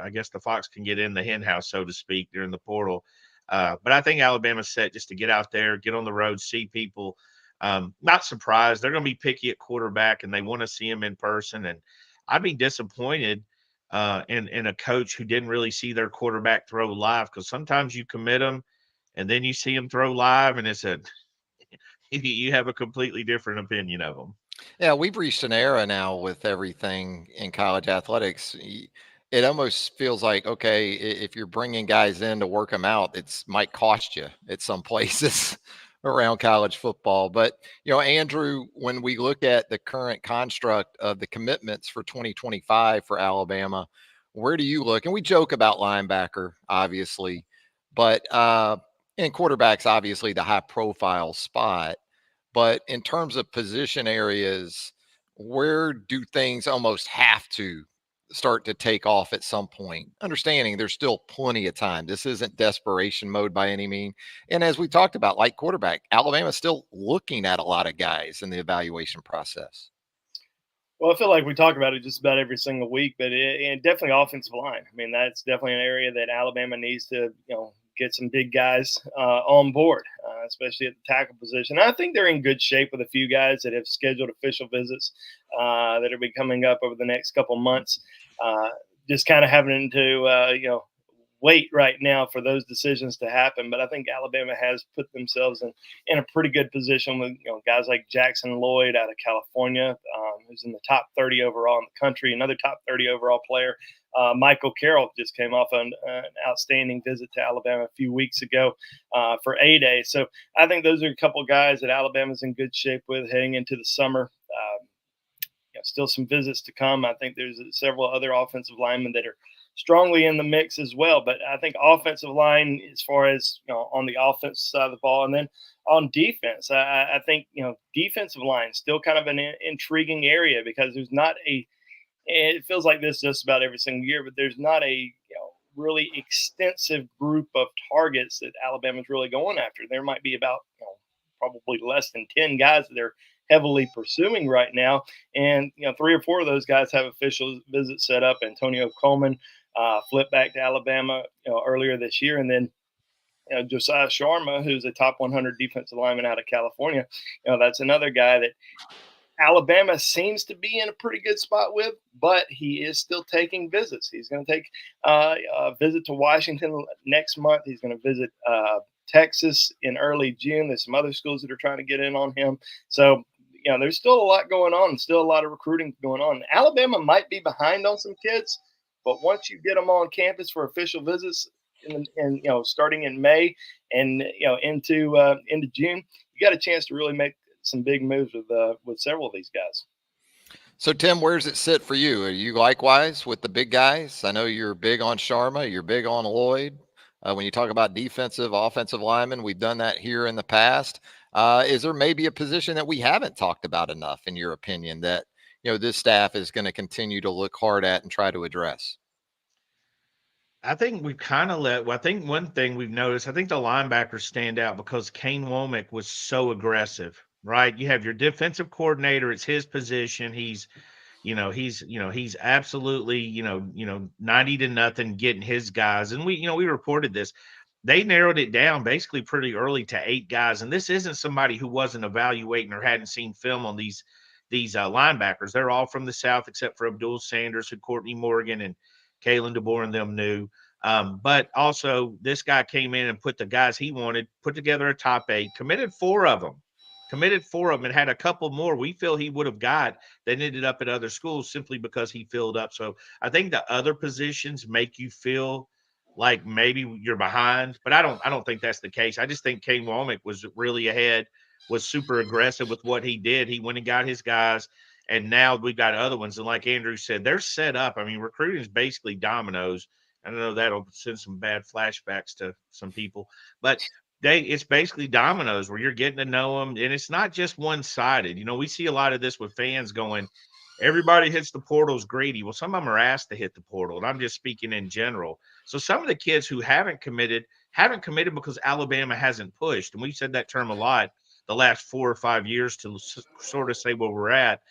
I guess the fox can get in the hen house, so to speak, during the portal. But I think Alabama's set just to get out there, get on the road, see people. Not surprised. They're going to be picky at quarterback and they want to see him in person. And I'd be disappointed in a coach who didn't really see their quarterback throw live, because sometimes you commit them and then you see them throw live and you have a completely different opinion of them. Yeah, we've reached an era now with everything in college athletics. It almost feels like, okay, if you're bringing guys in to work them out, it might cost you at some places around college football. But, Andrew, when we look at the current construct of the commitments for 2025 for Alabama, where do you look? And we joke about linebacker, obviously, but and quarterback's obviously the high profile spot. But in terms of position areas, where do things almost have to start to take off at some point? Understanding there's still plenty of time. This isn't desperation mode by any means. And as we talked about, like quarterback, Alabama's still looking at a lot of guys in the evaluation process. Well, I feel like we talk about it just about every single week, but and definitely offensive line. I mean, that's definitely an area that Alabama needs to, get some big guys on board, especially at the tackle position. I think they're in good shape with a few guys that have scheduled official visits that will be coming up over the next couple months. Just kind of having to, wait right now for those decisions to happen. But I think Alabama has put themselves in a pretty good position with, guys like Jackson Lloyd out of California, who's in the top 30 overall in the country, another top 30 overall player. Michael Carroll just came off an outstanding visit to Alabama a few weeks ago for A-Day. So I think those are a couple of guys that Alabama's in good shape with heading into the summer. Still some visits to come. I think there's several other offensive linemen that are strongly in the mix as well. But I think offensive line, as far as, on the offensive side of the ball, and then on defense, I think, defensive line still kind of an intriguing area, because there's not it feels like this just about every single year, but there's not a really extensive group of targets that Alabama's really going after. There might be about probably less than 10 guys that they're heavily pursuing right now, and 3 or 4 of those guys have official visits set up. Antonio Coleman flipped back to Alabama earlier this year, and then Josiah Sharma, who's a top 100 defensive lineman out of California. That's another guy that Alabama seems to be in a pretty good spot with, but he is still taking visits. He's going to take a visit to Washington next month. He's going to visit Texas in early June. There's some other schools that are trying to get in on him. So, there's still a lot going on, still a lot of recruiting going on. Alabama might be behind on some kids, but once you get them on campus for official visits, and starting in May and into June, you got a chance to really make some big moves with several of these guys. So, Tim, where does it sit for you? Are you likewise with the big guys? I know you're big on Sharma, you're big on Lloyd. When you talk about defensive, offensive linemen, we've done that here in the past. Is there maybe a position that we haven't talked about enough, in your opinion, that this staff is going to continue to look hard at and try to address? I think we've kind of I think one thing we've noticed, I think the linebackers stand out because Kane Womack was so aggressive, right? You have your defensive coordinator, it's his position. He's absolutely, 90 to nothing getting his guys. And we reported this. They narrowed it down basically pretty early to 8 guys. And this isn't somebody who wasn't evaluating or hadn't seen film on these linebackers. They're all from the South except for Abdul Sanders, who Courtney Morgan and Kalen DeBoer and them knew. But also this guy came in and put the guys he wanted, put together a top 8, committed 4 of them, and had a couple more we feel he would have got that ended up at other schools simply because he filled up. So I think the other positions make you feel like maybe you're behind, but I don't think that's the case. I just think Kane Womack was really ahead, was super aggressive with what he did. He went and got his guys, and now we've got other ones. And like Andrew said, they're set up. I mean, recruiting is basically dominoes. I know that'll send some bad flashbacks to some people, but it's basically dominoes where you're getting to know them, and it's not just one-sided. We see a lot of this with fans going, everybody hits the portal's greedy. Well, some of them are asked to hit the portal, and I'm just speaking in general. So some of the kids who haven't committed because Alabama hasn't pushed, and we've said that term a lot the last 4 or 5 years to sort of say where we're at.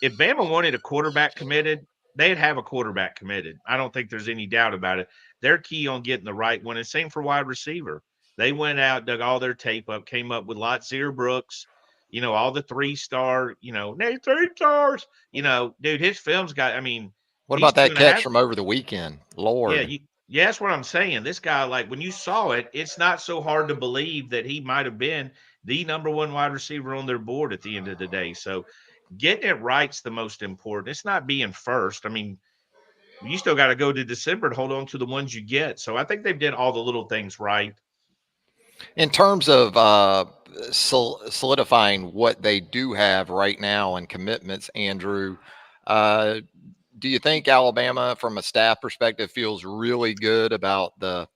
If Bama wanted a quarterback committed, they'd have a quarterback committed. I don't think there's any doubt about it. They're key on getting the right one, and same for wide receiver. They went out, dug all their tape up, came up with Latzir Brooks, all the 3-star, Nate 3 stars, dude, his film's got, I mean. What about that catch from over the weekend? Lord. Yeah, that's what I'm saying. This guy, like, when you saw it, it's not so hard to believe that he might have been the number 1 wide receiver on their board at the end of the day. So getting it right's the most important. It's not being first. I mean, you still got to go to December to hold on to the ones you get. So I think they've done all the little things right. In terms of solidifying what they do have right now and commitments, Andrew, do you think Alabama, from a staff perspective, feels really good about the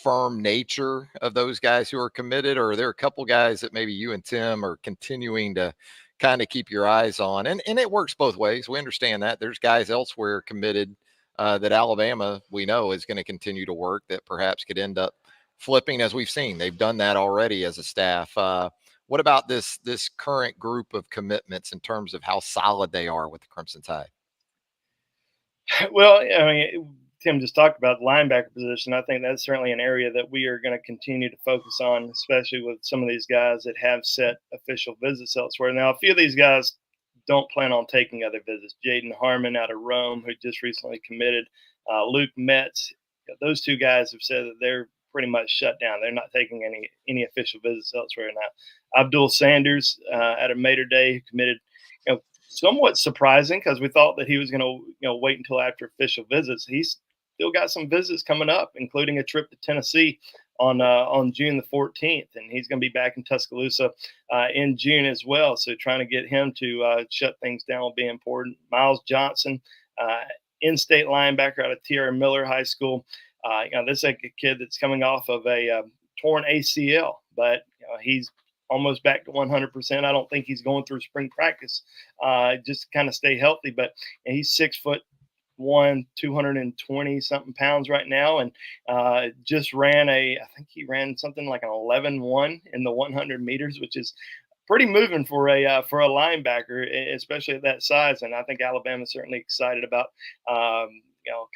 firm nature of those guys who are committed, or are there a couple guys that maybe you and Tim are continuing to kind of keep your eyes on? And it works both ways. We understand that there's guys elsewhere committed that Alabama, we know, is going to continue to work that perhaps could end up flipping, as we've seen. They've done that already as a staff. What about this current group of commitments in terms of how solid they are with the Crimson Tide? Well, I mean, Tim just talked about the linebacker position. I think that's certainly an area that we are going to continue to focus on, especially with some of these guys that have set official visits elsewhere. Now, a few of these guys don't plan on taking other visits. Jaden Harmon out of Rome, who just recently committed, Luke Metz. Those 2 guys have said that they're pretty much shut down. They're not taking any official visits elsewhere now. Abdul Sanders out of Mater Day committed, somewhat surprising because we thought that he was going to wait until after official visits. He's still got some visits coming up, including a trip to Tennessee on June the 14th, and he's going to be back in Tuscaloosa in June as well. So trying to get him to shut things down will be important. Miles Johnson, in-state linebacker out of T.R. Miller High School. This is a kid that's coming off of a torn ACL, but he's almost back to 100%. I don't think he's going through spring practice just to kind of stay healthy, but he's 6'1", 220 something pounds right now, and just ran I think he ran something like an 11-1 in the 100 meters, which is pretty moving for a linebacker, especially at that size. And I think Alabama's certainly excited about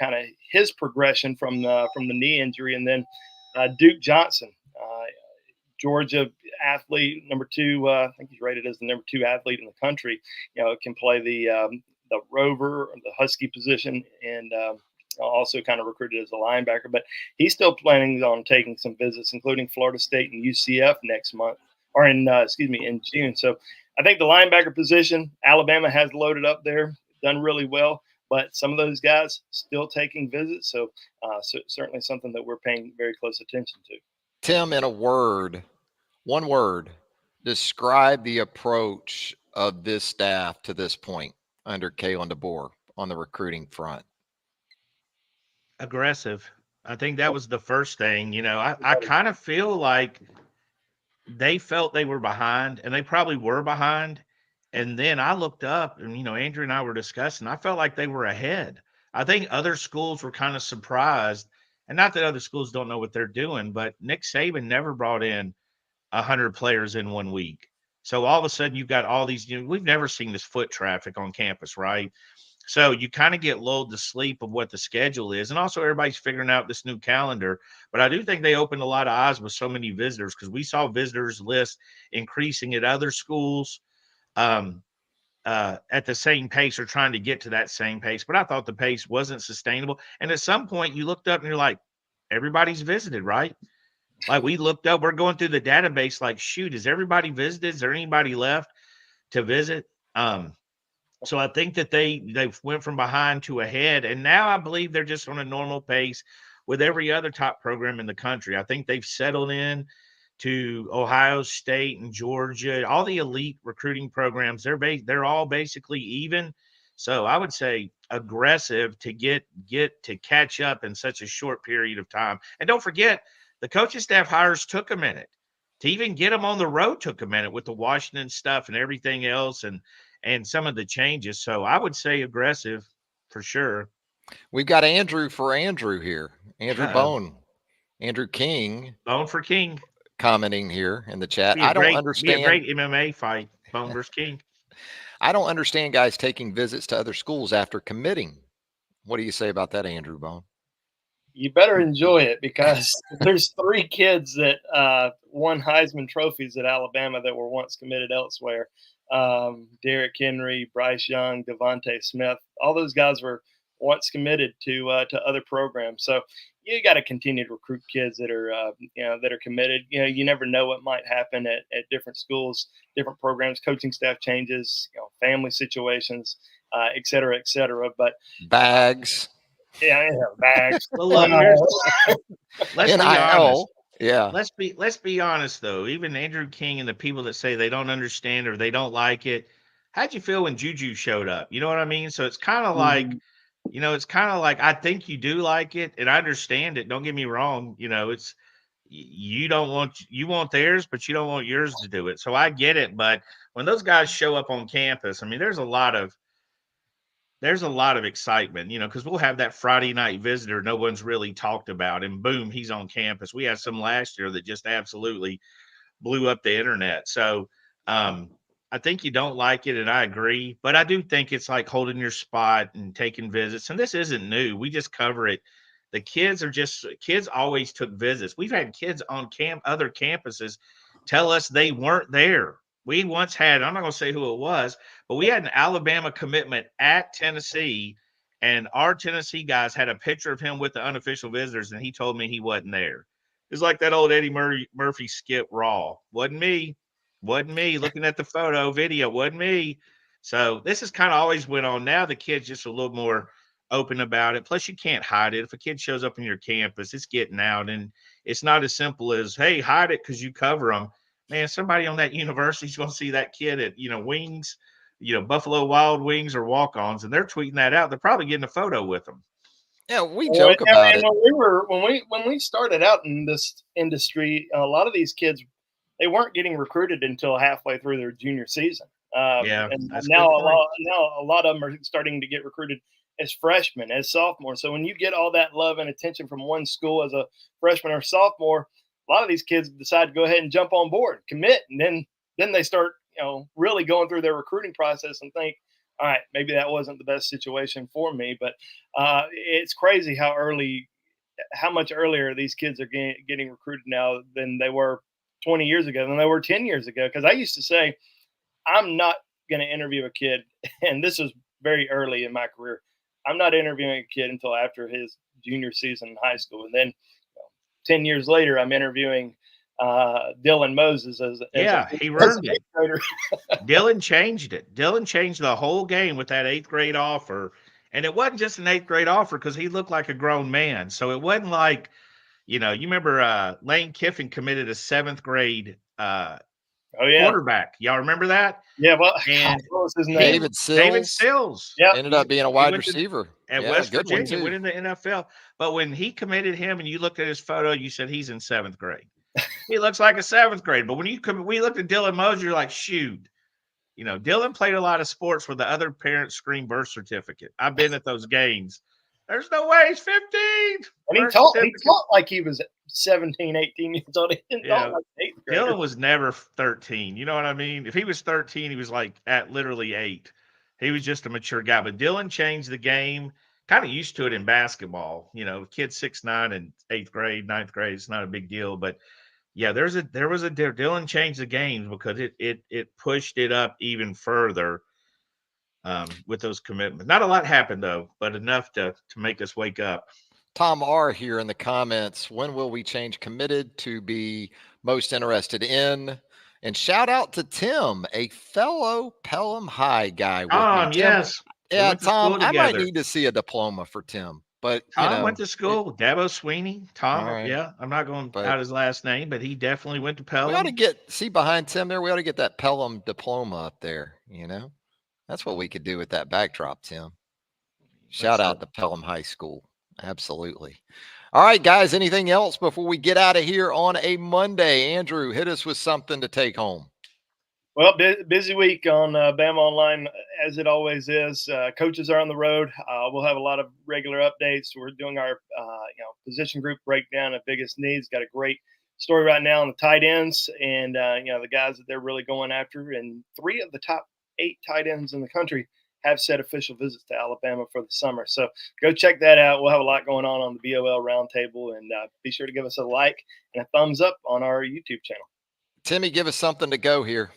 kind of his progression from the knee injury. And then Duke Johnson, Georgia athlete, number 2. I think he's rated as the number 2 athlete in the country. Can play the rover, the Husky position, and also kind of recruited as a linebacker. But he's still planning on taking some visits, including Florida State and UCF next month, or in June. So I think the linebacker position, Alabama has loaded up there, done really well. But some of those guys still taking visits. So certainly something that we're paying very close attention to. Tim, in one word, describe the approach of this staff to this point under Kalen DeBoer on the recruiting front. Aggressive. I think that was the first thing. I kind of feel like they felt they were behind, and they probably were behind. And then I looked up and, Andrew and I were discussing, I felt like they were ahead. I think other schools were kind of surprised, and not that other schools don't know what they're doing, but Nick Saban never brought in 100 players in 1 week. So all of a sudden you've got all these, we've never seen this foot traffic on campus, right? So you kind of get lulled to sleep of what the schedule is. And also everybody's figuring out this new calendar. But I do think they opened a lot of eyes with so many visitors, because we saw visitors list increasing at other schools at the same pace, or trying to get to that same pace. But I thought the pace wasn't sustainable. And at some point you looked up and you're like, everybody's visited, right? Like, we looked up, we're going through the database like, shoot, is everybody visited? Is there anybody left to visit? So I think that they went from behind to ahead, and now I believe they're just on a normal pace with every other top program in the country. I think they've settled in to Ohio State and Georgia, all the elite recruiting programs. They're all basically even. So I would say aggressive to get to catch up in such a short period of time. And don't forget, the coaching staff hires took a minute. To even get them on the road took a minute with the Washington stuff and everything else, and some of the changes. So I would say aggressive for sure. We've got Andrew for Andrew here. Andrew Bone. Andrew King. Bone for King. Commenting here in the chat. I don't understand. Be a great MMA fight, Bone versus King. I don't understand guys taking visits to other schools after committing. What do you say about that, Andrew Bone? You better enjoy it, because there's 3 kids that won Heisman trophies at Alabama that were once committed elsewhere. Derrick Henry, Bryce Young, Devontae Smith, all those guys were once committed to other programs. So you got to continue to recruit kids that are that are committed. You never know what might happen at different schools, different programs, coaching staff changes, family situations, et cetera, et cetera. But bags. Bags. Let's be honest. Yeah. Let's be honest though. Even Andrew King and the people that say they don't understand or they don't like it. How'd you feel when Juju showed up? You know what I mean? So it's kind of like, it's kind of like, I think you do like it, and I understand it. Don't get me wrong. It's, you want theirs, but you don't want yours to do it. So I get it. But when those guys show up on campus, I mean, there's a lot of excitement, because we'll have that Friday night visitor no one's really talked about, and boom, he's on campus. We had some last year that just absolutely blew up the internet. So I think you don't like it, and I agree. But I do think it's like holding your spot and taking visits. And this isn't new. We just cover it. The kids always took visits. We've had kids on other campuses tell us they weren't there. We once had, I'm not going to say who it was, but we had an Alabama commitment at Tennessee, and our Tennessee guys had a picture of him with the unofficial visitors, and he told me he wasn't there. It was like that old Eddie Murphy skit, Raw. Wasn't me. Looking at the photo, video, wasn't me. So this has kind of always went on. Now the kid's just a little more open about it. Plus, you can't hide it. If a kid shows up on your campus, it's getting out, and it's not as simple as, hey, hide it because you cover them. Man, somebody on that university is going to see that kid at, Wings, Buffalo Wild Wings or walk-ons, and they're tweeting that out. They're probably getting a photo with them. Yeah, we joke about it. When we started out in this industry, a lot of these kids, they weren't getting recruited until halfway through their junior season. And now a lot of them are starting to get recruited as freshmen, as sophomores. So when you get all that love and attention from one school as a freshman or sophomore, a lot of these kids decide to go ahead and jump on board, commit, and then they start, really going through their recruiting process and think, all right, maybe that wasn't the best situation for me. But it's crazy how much earlier these kids are getting recruited now than they were 20 years ago, than they were 10 years ago. Because I used to say, I'm not going to interview a kid, and this was very early in my career. I'm not interviewing a kid until after his junior season in high school. And then 10 years later, I'm interviewing Dylan Moses he earned it. Dylan changed it. Dylan changed the whole game with that 8th grade offer. And it wasn't just an 8th grade offer because he looked like a grown man. So it wasn't like, you remember Lane Kiffin committed a 7th grade quarterback. Y'all remember that? Yeah, well, and what was his name? David Sills. Yeah, ended up being a wide receiver at West Virginia, went in the NFL. But when he committed him, and you looked at his photo, you said he's in 7th grade. He looks like a 7th grade. But when we looked at Dylan Moses, you're like, shoot, You know, Dylan played a lot of sports where the other parents scream birth certificate. I've been at those games. There's no way he's 15. And he taught like he was 17, 18 years old. He didn't talk like 8th grade. Dylan was never 13. You know what I mean? If he was 13, he was like at literally 8. He was just a mature guy. But Dylan changed the game. Kind of used to it in basketball. You know, kids 6'9" in 8th grade, 9th grade, it's not a big deal. But yeah, Dylan changed the games because it pushed it up even further with those commitments. Not a lot happened though, but enough to make us wake up. Tom R here in the comments. When will we change committed to be most interested in? And shout out to Tim, a fellow Pelham High guy. With me. Yes. Yeah, Tom, I might need to see a diploma for Tim. But Tom went to school. Dabo Sweeney. Tom, right. Yeah, I'm not going out his last name, but he definitely went to Pelham. We ought to see behind Tim there. We ought to get that Pelham diploma up there. You know, that's what we could do with that backdrop, Tim. Shout out to Pelham High School. Absolutely. All right, guys. Anything else before we get out of here on a Monday? Andrew, hit us with something to take home. Well, busy week on BamaOnLine, as it always is. Coaches are on the road. We'll have a lot of regular updates. We're doing our position group breakdown of biggest needs. Got a great story right now on the tight ends and the guys that they're really going after. And 3 of the top 8 tight ends in the country have set official visits to Alabama for the summer. So go check that out. We'll have a lot going on the BOL Roundtable, and be sure to give us a like and a thumbs up on our YouTube channel. Timmy, give us something to go here.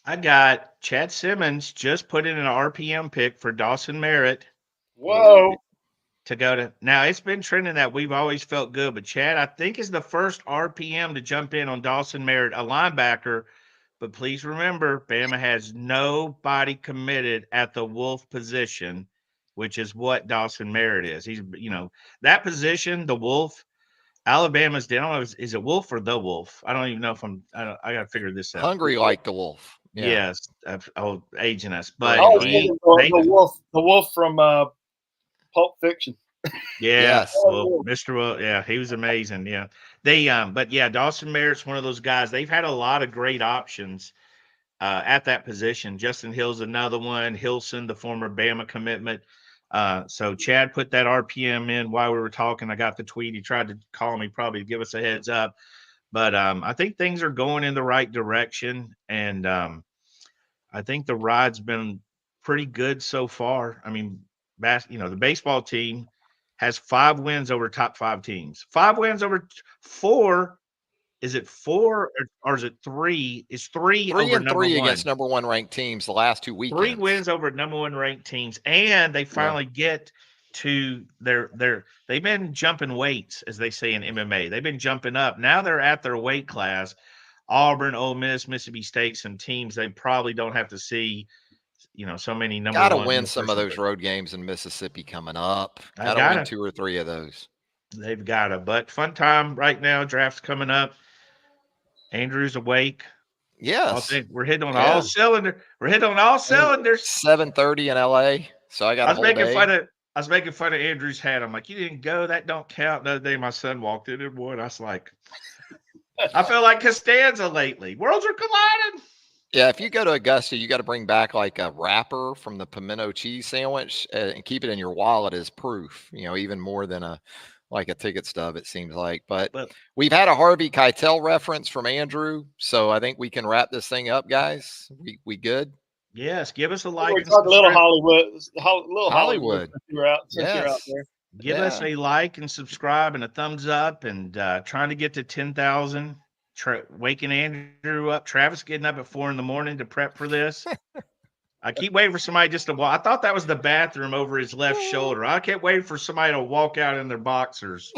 I got Chad Simmons just put in an RPM pick for Dawson Merritt. Whoa. To go to now, it's been trending that we've always felt good, but Chad, I think, is the first RPM to jump in on Dawson Merritt, a linebacker. But please remember, Bama has nobody committed at the Wolf position, which is what Dawson Merritt is. He's, that position, the Wolf. Alabama's down. I don't know, is it Wolf or the Wolf? I don't even know if I got to figure this out. Hungry like the Wolf. Yeah. Yes, aging us, but the Wolf from Pulp Fiction. Yeah, yes. Well, Mr. Will, yeah, he was amazing. Yeah, but yeah, Dawson Merritt's one of those guys. They've had a lot of great options at that position. Justin Hill's another one. Hilson, the former Bama commitment. So Chad put that RPM in while we were talking. I got the tweet. He tried to call me probably to give us a heads up. But I think things are going in the right direction. And I think the ride's been pretty good so far. I mean, the baseball team has 5 wins over top 5 teams. 5 wins over 4. Is it 4 or is it 3? It's 3 over number 1. Against number 1 ranked teams the last 2 weekends. 3 wins over number 1 ranked teams, and they finally get to they've been jumping weights, as they say in MMA. They've been jumping up. Now they're at their weight class. Auburn, Ole Miss, Mississippi State, some teams they probably don't have to see. So many number 1. Got to win some of those road games in Mississippi coming up. Got to win 2 or 3 of those. They've got to. But fun time right now. Draft's coming up. Andrew's awake. Yes. We're hitting on all cylinders. We're hitting on all cylinders. 7:30 in LA. So I got I was making fun of Andrew's hat. I'm like, you didn't go. That don't count. The other day my son walked in and won. I was like, I feel like Costanza lately. Worlds are colliding. Yeah, if you go to Augusta, you got to bring back like a wrapper from the pimento cheese sandwich and keep it in your wallet as proof, even more than a ticket stub, it seems like. But we've had a Harvey Keitel reference from Andrew, so I think we can wrap this thing up, guys. We good? Yes, give us a like. We're talking a little Hollywood. You're out there. Give us a like and subscribe and a thumbs up, and trying to get to 10,000. Waking Andrew up. Travis getting up at 4 a.m. to prep for this. I keep waiting for somebody just to walk. I thought that was the bathroom over his left shoulder. I kept waiting for somebody to walk out in their boxers.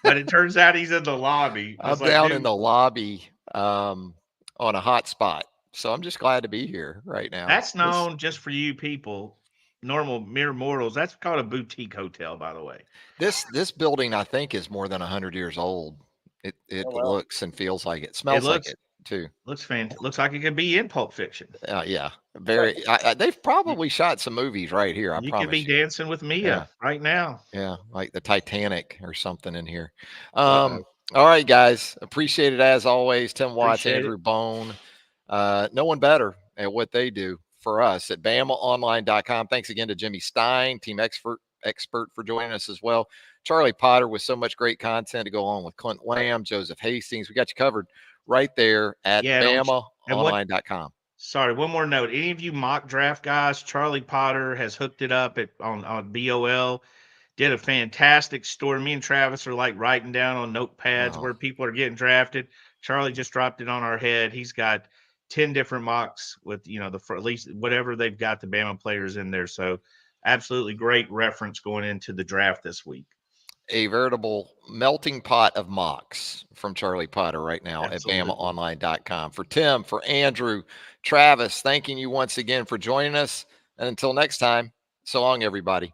But it turns out he's in the lobby. I'm down in the lobby on a hot spot. So I'm just glad to be here right now. That's known just for you people, normal mere mortals. That's called a boutique hotel, by the way. This building, I think, is more than 100 years old. It looks and feels like it. Smells like it too. Looks fantastic. Looks like it could be in Pulp Fiction. Yeah, very. They've probably shot some movies right here. You could be dancing with Mia right now. Yeah, like the Titanic or something in here. All right, guys, appreciate it as always. Tim Watts, Andrew Bone. No one better at what they do for us at BamaOnLine.com. Thanks again to Jimmy Stein, team expert for joining us as well. Charlie Potter with so much great content to go on with Clint Lamb, Joseph Hastings. We got you covered right there at BamaOnLine.com. Sorry, one more note. Any of you mock draft guys, Charlie Potter has hooked it up on BOL. Did a fantastic story. Me and Travis are like writing down on notepads where people are getting drafted. Charlie just dropped it on our head. He's got 10 different mocks with, at least whatever they've got the Bama players in there. So absolutely great reference going into the draft this week. A veritable melting pot of mocks from Charlie Potter right now Absolutely. at BamaOnline.com. For Tim, for Andrew, Travis, thanking you once again for joining us. And until next time, so long, everybody.